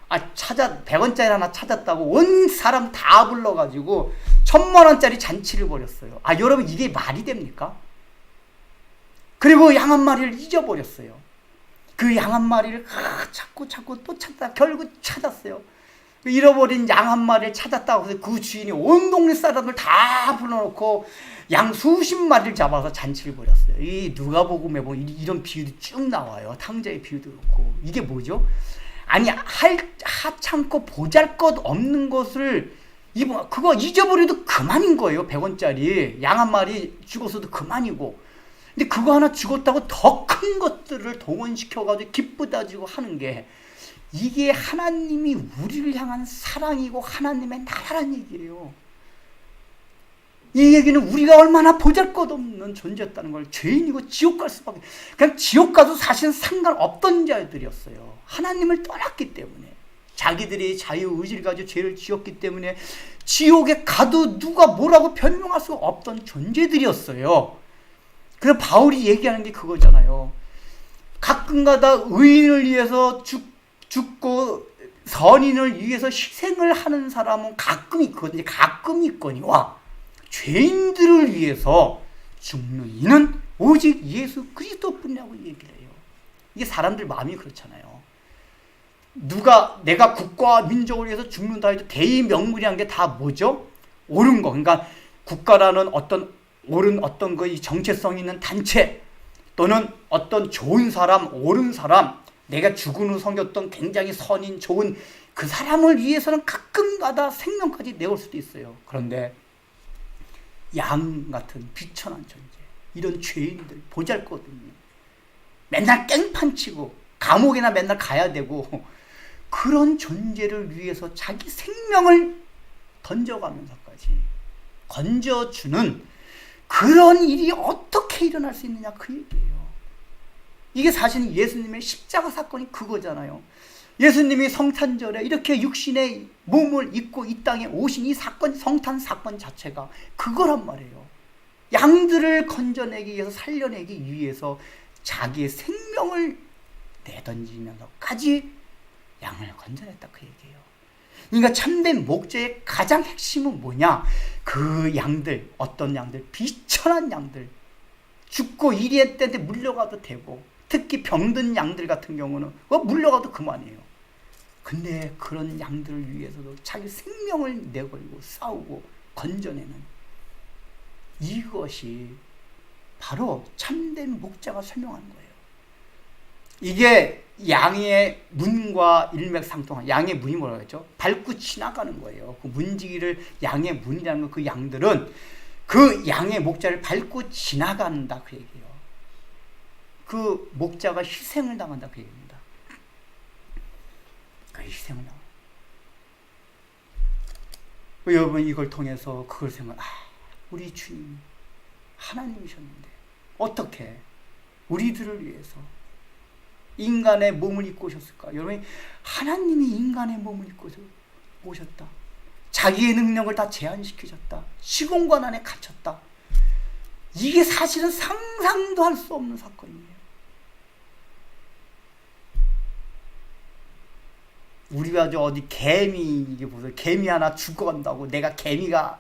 100원짜리 하나 찾았다고 온 사람 다 불러가지고 1000만원짜리 잔치를 벌였어요. 여러분 이게 말이 됩니까? 그리고 양 한 마리를 잊어버렸어요. 그 양 한 마리를 찾고 또 찾다 결국 찾았어요. 잃어버린 양 한 마리를 찾았다고 해서 그 주인이 온 동네 사람들 다 불러놓고 양 수십 마리를 잡아서 잔치를 벌였어요. 이 누가복음에 보면 이런 비유도 쭉 나와요. 탕자의 비유도 그렇고. 이게 뭐죠? 아니 하찮고 보잘것없는 것을 그거 잊어버려도 그만인 거예요. 100원짜리 양 한 마리 죽었어도 그만이고. 근데 그거 하나 죽었다고 더 큰 것들을 동원시켜가지고 기쁘다지고 하는 게 이게 하나님이 우리를 향한 사랑이고 하나님의 나라란 얘기예요. 이 얘기는 우리가 얼마나 보잘것없는 존재였다는 걸, 죄인이고 지옥 갈 수밖에, 그냥 지옥 가도 사실은 상관없던 자들이었어요. 하나님을 떠났기 때문에, 자기들이 자유의지를 가지고 죄를 지었기 때문에 지옥에 가도 누가 뭐라고 변명할 수 없던 존재들이었어요. 그래서 바울이 얘기하는 게 그거잖아요. 가끔가다 의인을 위해서 죽고 선인을 위해서 희생을 하는 사람은 가끔 있거든요. 가끔 있거니와 죄인들을 위해서 죽는 이는 오직 예수 그리스도뿐이라고 얘기를 해요. 이게 사람들 마음이 그렇잖아요. 내가 국가와 민족을 위해서 죽는다 해도 대의 명분이란 게 다 뭐죠? 옳은 거. 그러니까 국가라는 옳은 어떤 이 정체성 있는 단체, 또는 어떤 좋은 사람, 옳은 사람, 내가 죽은 후 섬겼던 굉장히 선인 좋은 그 사람을 위해서는 가끔가다 생명까지 내올 수도 있어요. 그런데 양 같은 비천한 존재, 이런 죄인들, 보잘것없는, 맨날 깽판치고 감옥에나 맨날 가야 되고 그런 존재를 위해서 자기 생명을 던져가면서까지 건져주는 그런 일이 어떻게 일어날 수 있느냐 그 얘기예요. 이게 사실 예수님의 십자가 사건이 그거잖아요. 예수님이 성탄절에 이렇게 육신의 몸을 입고 이 땅에 오신 이 사건, 성탄 사건 자체가 그거란 말이에요. 양들을 건져내기 위해서, 살려내기 위해서 자기의 생명을 내던지면서까지 양을 건져냈다 그 얘기예요. 그러니까 참된 목자의 가장 핵심은 뭐냐? 그 양들, 어떤 양들, 비천한 양들, 죽고 이리에 때한테 물려가도 되고 특히 병든 양들 같은 경우는 물려가도 그만이에요. 근데 그런 양들을 위해서도 자기 생명을 내걸고 싸우고 건져내는 이것이 바로 참된 목자가 설명하는 거예요. 이게 양의 문과 일맥상통한, 양의 문이 뭐라고 했죠? 밟고 지나가는 거예요. 그 문지기를 양의 문이라는 그 양들은 그 양의 목자를 밟고 지나간다 그 얘기예요. 그 목자가 희생을 당한다 그 얘기입니다. 그 희생을 당한다. 여러분 이걸 통해서 그걸 생각, 우리 주님 하나님이셨는데 어떻게 우리들을 위해서 인간의 몸을 입고 오셨을까? 여러분, 하나님이 인간의 몸을 입고 오셨다. 자기의 능력을 다 제한시키셨다. 시공간 안에 갇혔다. 이게 사실은 상상도 할 수 없는 사건이에요. 우리가 저 어디 개미, 이게 보세요. 개미 하나 죽어간다고, 내가 개미가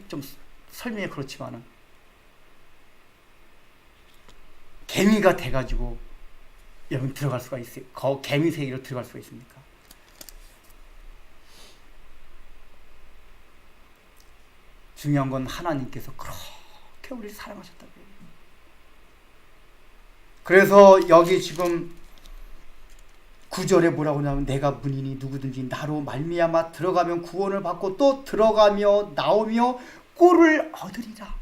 좀 설명이 그렇지만은 개미가 돼가지고 여러분 들어갈 수가 있어요? 개미 세계로 들어갈 수가 있습니까? 중요한 건 하나님께서 그렇게 우리를 사랑하셨다고 해요. 그래서 여기 지금 9절에 뭐라고 하냐면, 내가 문이니 누구든지 나로 말미암아 들어가면 구원을 받고 또 들어가며 나오며 꼴을 얻으리라.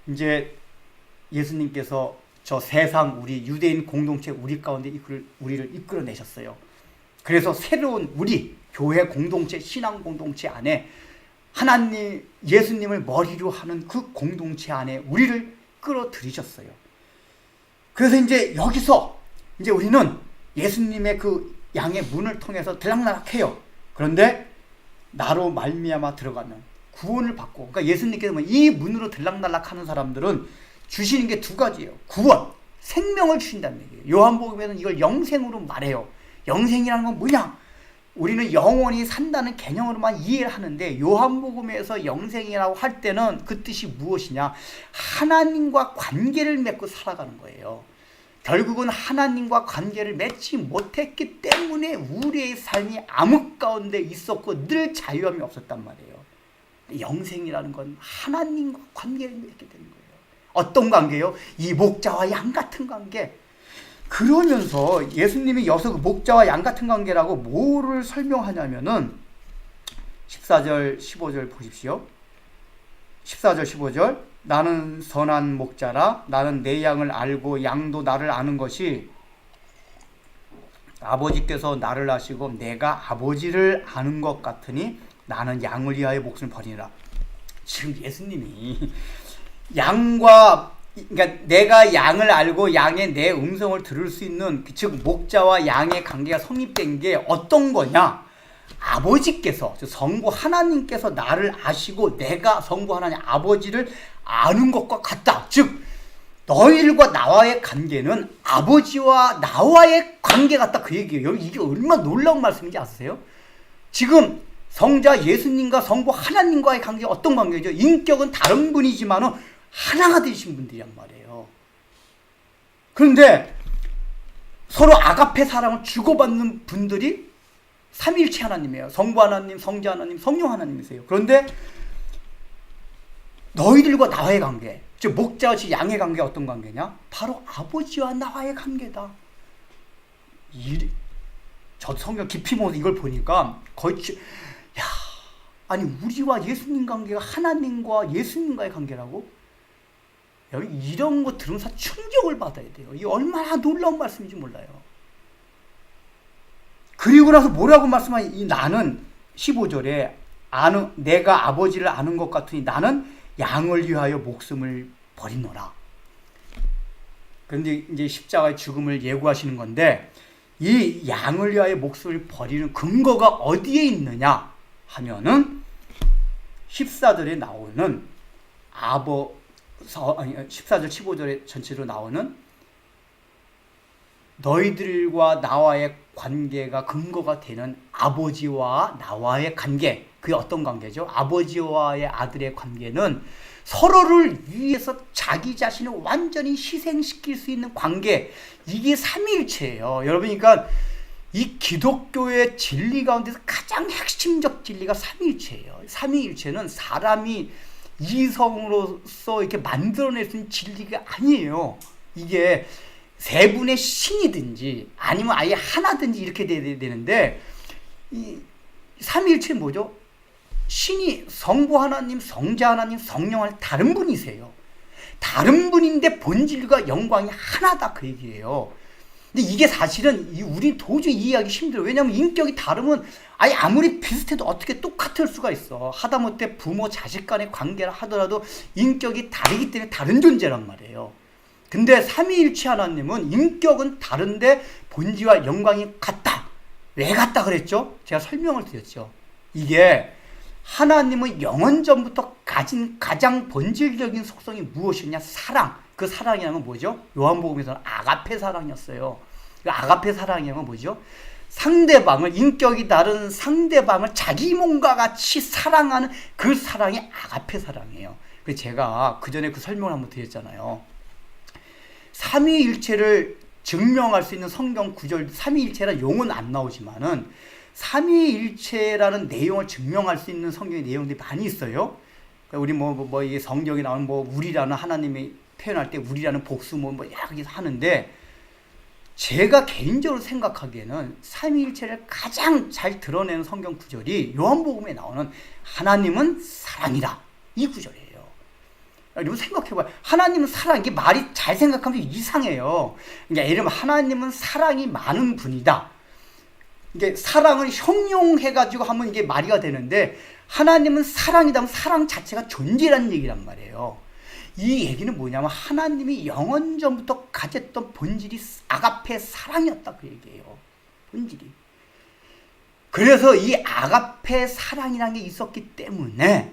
이제 예수님께서 저 세상 우리 유대인 공동체 우리 가운데 우리를 이끌어내셨어요. 그래서 새로운 우리 교회 공동체, 신앙 공동체 안에 하나님, 예수님을 머리로 하는 그 공동체 안에 우리를 끌어들이셨어요. 그래서 이제 여기서 이제 우리는 예수님의 그 양의 문을 통해서 들락날락해요. 그런데 나로 말미암아 들어가면 구원을 받고, 그러니까 예수님께서 이 문으로 들락날락하는 사람들은 주시는 게 두 가지예요. 구원, 생명을 주신다는 얘기예요. 요한복음에는 이걸 영생으로 말해요. 영생이라는 건 뭐냐? 우리는 영원히 산다는 개념으로만 이해를 하는데, 요한복음에서 영생이라고 할 때는 그 뜻이 무엇이냐? 하나님과 관계를 맺고 살아가는 거예요. 결국은 하나님과 관계를 맺지 못했기 때문에 우리의 삶이 암흑 가운데 있었고 늘 자유함이 없었단 말이에요. 영생이라는 건 하나님과 관계를 맺게 되는 거예요. 어떤 관계요? 이 목자와 양 같은 관계. 그러면서 예수님이 여기서 그 목자와 양 같은 관계라고 뭐를 설명하냐면은 14절 15절 보십시오. 14절 15절, 나는 선한 목자라. 나는 내 양을 알고 양도 나를 아는 것이 아버지께서 나를 아시고 내가 아버지를 아는 것 같으니 나는 양을 위하여 목숨을 버리니라. 지금 예수님이 양과, 그러니까 내가 양을 알고 양의 내 음성을 들을 수 있는, 즉 목자와 양의 관계가 성립된 게 어떤 거냐? 아버지께서, 성부 하나님께서 나를 아시고 내가 성부 하나님 아버지를 아는 것과 같다. 즉 너희들과 나와의 관계는 아버지와 나와의 관계 같다, 그 얘기예요. 이게 얼마나 놀라운 말씀인지 아세요? 지금 성자 예수님과 성부 하나님과의 관계, 어떤 관계죠? 인격은 다른 분이지만 하나가 되신 분들이란 말이에요. 그런데 서로 아가페 사랑을 주고받는 분들이 삼위일체 하나님이에요. 성부 하나님, 성자 하나님, 성령 하나님이세요. 그런데 너희들과 나와의 관계, 즉 목자와 양의 관계가 어떤 관계냐? 바로 아버지와 나와의 관계다. 저 성경 깊이 모아서 이걸 보니까 거의 아니 우리와 예수님 관계가 하나님과 예수님과의 관계라고? 이런 거 들으면서 충격을 받아야 돼요. 이게 얼마나 놀라운 말씀인지 몰라요. 그리고 나서 뭐라고 말씀하니? 이 나는 15절에 내가 아버지를 아는 것 같으니 나는 양을 위하여 목숨을 버리노라. 그런데 이제 십자가의 죽음을 예고하시는 건데, 이 양을 위하여 목숨을 버리는 근거가 어디에 있느냐 하면은 14절에 나오는 14절 15절에 전체로 나오는 너희들과 나와의 관계가 근거가 되는 아버지와 나와의 관계, 그게 어떤 관계죠? 아버지와의 아들의 관계는 서로를 위해서 자기 자신을 완전히 희생시킬 수 있는 관계, 이게 삼위일체예요. 여러분, 그러니까 이 기독교의 진리 가운데서 가장 핵심적 진리가 삼위일체예요. 삼위일체는 사람이 이성으로서 이렇게 만들어낼 수 있는 진리가 아니에요. 이게 세 분의 신이든지 아니면 아예 하나든지 이렇게 돼야 되는데, 이 삼위일체는 뭐죠? 신이 성부 하나님, 성자 하나님, 성령 하나님, 다른 분이세요. 다른 분인데 본질과 영광이 하나다, 그 얘기예요. 근데 이게 사실은 우리 도저히 이해하기 힘들어요. 왜냐하면 인격이 다르면 아예 아무리 비슷해도 어떻게 똑같을 수가 있어. 하다못해 부모 자식 간의 관계를 하더라도 인격이 다르기 때문에 다른 존재란 말이에요. 근데 삼위일체 하나님은 인격은 다른데 본질과 영광이 같다. 왜 같다 그랬죠? 제가 설명을 드렸죠. 이게 하나님은 영원 전부터 가진 가장 본질적인 속성이 무엇이냐? 사랑. 그 사랑이라는 건 뭐죠? 요한복음에서는 아가페 사랑이었어요. 그 아가페 사랑이라는 건 뭐죠? 상대방을, 인격이 다른 상대방을 자기 몸과 같이 사랑하는 그 사랑이 아가페 사랑이에요. 그래서 제가 그 전에 그 설명을 한번 드렸잖아요. 삼위일체를 증명할 수 있는 성경 구절, 삼위일체라는 용어는 안 나오지만은 삼위일체라는 내용을 증명할 수 있는 성경의 내용들이 많이 있어요. 우리 이게 성경에 나오는 우리라는 하나님이 표현할 때 우리라는 복수 여러 개 하는데, 제가 개인적으로 생각하기에는 삼위일체를 가장 잘 드러내는 성경 구절이 요한복음에 나오는 하나님은 사랑이다, 이 구절이에요. 여러분 생각해봐요. 하나님은 사랑, 이게 말이 잘 생각하면 이상해요. 그러니까 예를 들면 하나님은 사랑이 많은 분이다. 이게 사랑을 형용해가지고 하면 이게 말이가 되는데, 하나님은 사랑이다 하면 사랑 자체가 존재라는 얘기란 말이에요. 이 얘기는 뭐냐면 하나님이 영원 전부터 가졌던 본질이 아가페 사랑이었다, 그 얘기예요. 본질이. 그래서 이 아가페 사랑이라는 게 있었기 때문에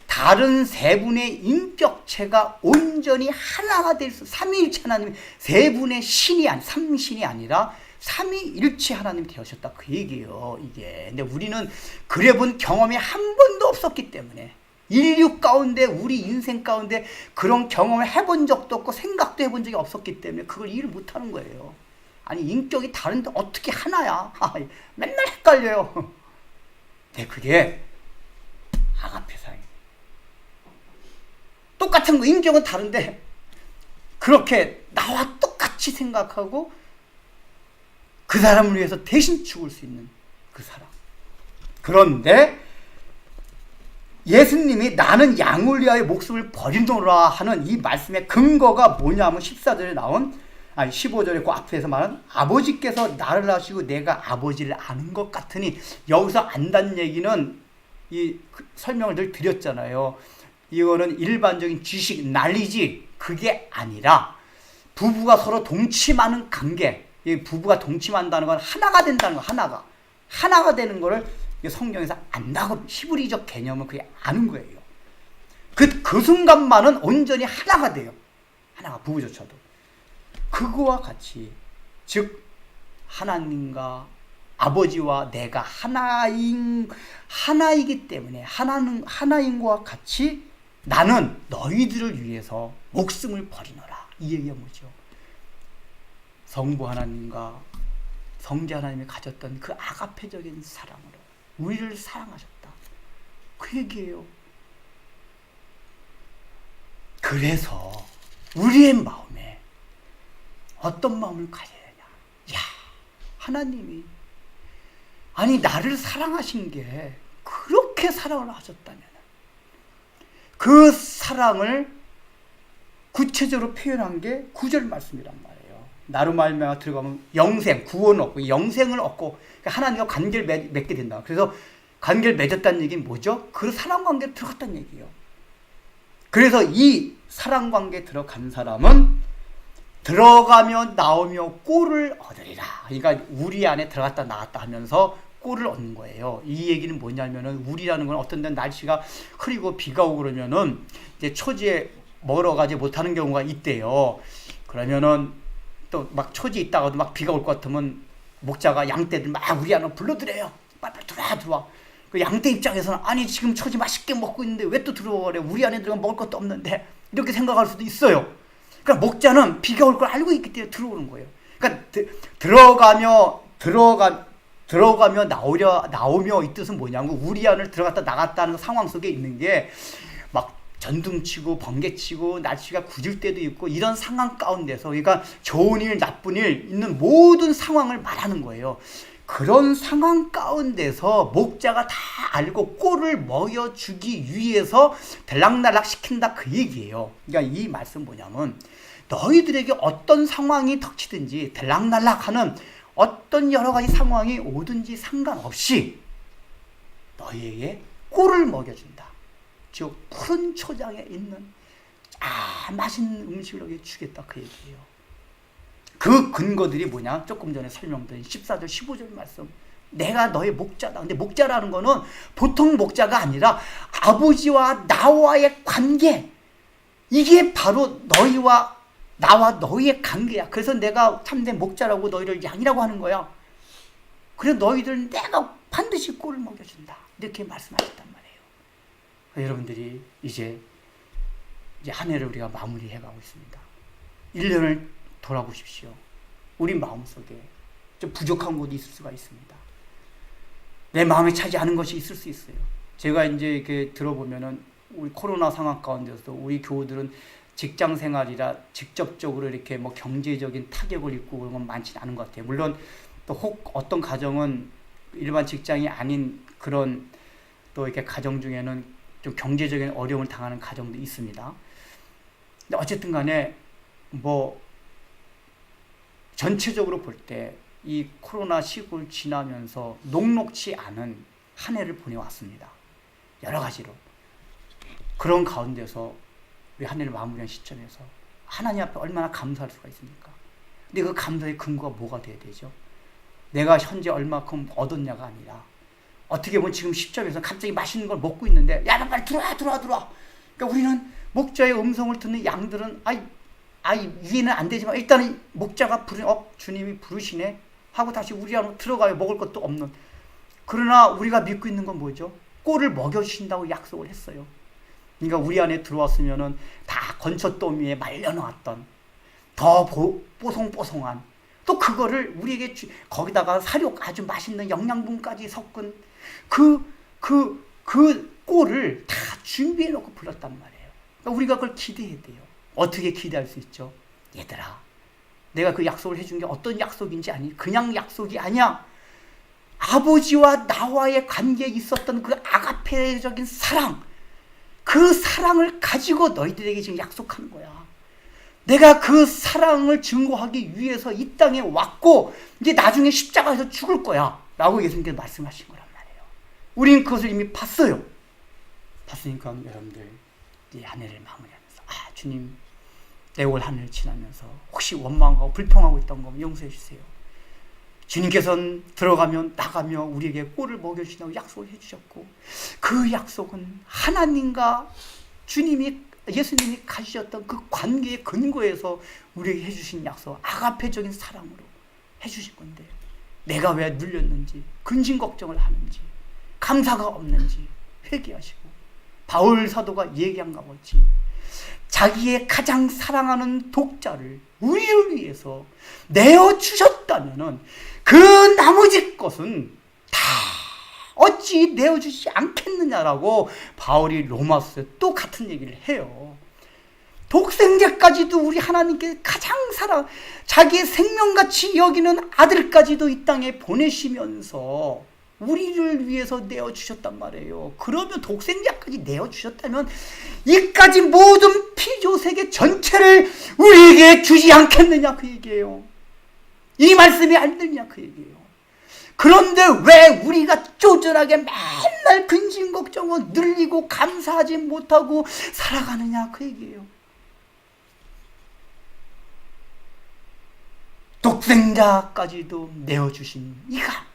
다른 세 분의 인격체가 온전히 하나가 될 수, 삼위일체 하나님이 세 분의 삼신이 아니라 삼위일체 하나님이 되셨다, 그 얘기예요, 이게. 근데 우리는 그래본 경험이 한 번도 없었기 때문에, 인류 가운데, 우리 인생 가운데 그런 경험을 해본 적도 없고 생각도 해본 적이 없었기 때문에 그걸 이해를 못하는 거예요. 아니, 인격이 다른데 어떻게 하나야? 맨날 헷갈려요. 근데 그게 아가페 사랑이에요. 똑같은 거, 인격은 다른데 그렇게 나와 똑같이 생각하고 그 사람을 위해서 대신 죽을 수 있는 그 사람. 그런데 예수님이 나는 양을 위하여 목숨을 버리노라 하는 이 말씀의 근거가 뭐냐면 14절에 나온, 15절에 그 앞에서 말한 아버지께서 나를 아시고 내가 아버지를 아는 것 같으니, 여기서 안다는 얘기는 이 설명을 늘 드렸잖아요. 이거는 일반적인 지식, 난리지, 그게 아니라 부부가 서로 동침하는 관계, 이 부부가 동침한다는 건 하나가 된다는 거, 하나가 되는 거를 성경에서 안다고, 히브리적 개념은 그게 아는 거예요. 그 순간만은 온전히 하나가 돼요. 하나가, 부부조차도. 그거와 같이, 즉 하나님과 아버지와 내가 하나이기 때문에 하나인 것과 같이 나는 너희들을 위해서 목숨을 버리노라, 이 얘기가 뭐죠? 성부 하나님과 성자 하나님이 가졌던 그 아가페적인 사랑으로 우리를 사랑하셨다, 그 얘기예요. 그래서 우리의 마음에 어떤 마음을 가져야 되냐? 야, 하나님이 나를 사랑하신 게 그렇게 사랑을 하셨다면 그 사랑을 구체적으로 표현한 게 9절 말씀이란 말이에요. 나로 말미암아 들어가면 영생, 구원을 얻고 영생을 얻고 하나님과 관계를 맺게 된다. 그래서 관계를 맺었다는 얘기는 뭐죠? 그 사랑 관계에 들어갔다는 얘기예요. 그래서 이 사랑 관계에 들어간 사람은 들어가며 나오며 꼴을 얻으리라. 그러니까 우리 안에 들어갔다 나왔다 하면서 꼴을 얻는 거예요. 이 얘기는 뭐냐면은, 우리라는 건 어떤 데는 날씨가 흐리고 비가 오고 그러면은 이제 초지에 먹으러 가지 못하는 경우가 있대요. 그러면은 또 막 초지 있다가도 막 비가 올 것 같으면 목자가 양떼들 막 우리 안으로 불러들여요. 빨리 들어와. 그 양떼 입장에서는 아니 지금 처지 맛있게 먹고 있는데 왜 또 들어오래? 우리 안에 들어가 먹을 것도 없는데 이렇게 생각할 수도 있어요. 그러니까 목자는 비가 올 걸 알고 있기 때문에 들어오는 거예요. 그러니까 들어가며 나오며 이 뜻은 뭐냐면 우리 안을 들어갔다 나갔다는 상황 속에 있는 게 막 전등치고 번개치고 날씨가 굳을 때도 있고 이런 상황 가운데서 그러니까 좋은 일 나쁜 일 있는 모든 상황을 말하는 거예요. 그런 상황 가운데서 목자가 다 알고 꼴을 먹여주기 위해서 들락날락 시킨다 그 얘기예요. 그러니까 이 말씀 뭐냐면 너희들에게 어떤 상황이 닥치든지 들락날락하는 어떤 여러 가지 상황이 오든지 상관없이 너희에게 꼴을 먹여준다. 즉 푸른 초장에 있는 맛있는 음식을 너희에게 주겠다 그 얘기예요. 그 근거들이 뭐냐? 조금 전에 설명드린 14절 15절 말씀. 내가 너의 목자다. 근데 목자라는 거는 보통 목자가 아니라 아버지와 나와의 관계. 이게 바로 너희와 나와 너희의 관계야. 그래서 내가 참된 목자라고 너희를 양이라고 하는 거야. 그래서 너희들 내가 반드시 꼴을 먹여준다. 이렇게 말씀하셨단 말이에요. 여러분들이 이제 한 해를 우리가 마무리해가고 있습니다. 1년을 돌아보십시오. 우리 마음속에 좀 부족한 곳이 있을 수가 있습니다. 내 마음에 차지 않은 것이 있을 수 있어요. 제가 이제 이렇게 들어보면은 우리 코로나 상황 가운데서 우리 교우들은 직장 생활이라 직접적으로 이렇게 뭐 경제적인 타격을 입고 그런 건 많지는 않은 것 같아요. 물론 또 혹 어떤 가정은 일반 직장이 아닌 그런 또 이렇게 가정 중에는 좀 경제적인 어려움을 당하는 가정도 있습니다. 근데 어쨌든 간에 뭐 전체적으로 볼 때 이 코로나 시국을 지나면서 녹록치 않은 한 해를 보내왔습니다. 여러 가지로. 그런 가운데서 우리 한 해를 마무리한 시점에서 하나님 앞에 얼마나 감사할 수가 있습니까? 근데 그 감사의 근거가 뭐가 돼야 되죠? 내가 현재 얼마큼 얻었냐가 아니라 어떻게 보면 지금 시점에서 갑자기 맛있는 걸 먹고 있는데 야 너 빨리 들어와. 그러니까 우리는 목자의 음성을 듣는 양들은 위에는 안 되지만 일단은 목자가 주님이 부르시네 하고 다시 우리 안으로 들어가요. 먹을 것도 없는. 그러나 우리가 믿고 있는 건 뭐죠? 꼴을 먹여주신다고 약속을 했어요. 그러니까 우리 안에 들어왔으면은 다 건초더미에 말려놓았던 더 뽀송뽀송한 또 그거를 우리에게 거기다가 사료 아주 맛있는 영양분까지 섞은 그 꼴을 다 준비해놓고 불렀단 말이에요. 그러니까 우리가 그걸 기대해야 돼요. 어떻게 기대할 수 있죠? 얘들아, 내가 그 약속을 해준 게 어떤 약속인지 아니? 그냥 약속이 아니야. 아버지와 나와의 관계에 있었던 그 아가페적인 사랑, 그 사랑을 가지고 너희들에게 지금 약속하는 거야. 내가 그 사랑을 증거하기 위해서 이 땅에 왔고 이제 나중에 십자가에서 죽을 거야 라고 예수님께서 말씀하신 거란 말이에요. 우리는 그것을 이미 봤어요. 봤으니까 여러분들 이 한 해를 마무리하면서 주님 내 올 한 해를 지나면서 혹시 원망하고 불평하고 있던 거 용서해 주세요. 주님께서는 들어가며 나가며 우리에게 꼴을 먹여주신다고 약속을 해주셨고 그 약속은 하나님과 예수님이 가지셨던 그 관계의 근거에서 우리에게 해주신 약속, 아가페적인 사랑으로 해주신 건데 내가 왜 눌렸는지, 근심 걱정을 하는지, 감사가 없는지 회개하시고 바울 사도가 얘기한 것 같이 자기의 가장 사랑하는 독자를 우리를 위해서 내어주셨다면은 그 나머지 것은 다 어찌 내어주지 않겠느냐라고 바울이 로마서에 또 같은 얘기를 해요. 독생자까지도 우리 하나님께 가장 자기의 생명같이 여기는 아들까지도 이 땅에 보내시면서 우리를 위해서 내어주셨단 말이에요. 그러면 독생자까지 내어주셨다면 이까지 모든 피조세계 전체를 우리에게 주지 않겠느냐 그 얘기예요. 이 말씀이 안 되냐 그 얘기예요. 그런데 왜 우리가 쪼잔하게 맨날 근심 걱정을 늘리고 감사하지 못하고 살아가느냐 그 얘기예요. 독생자까지도 내어주신 이가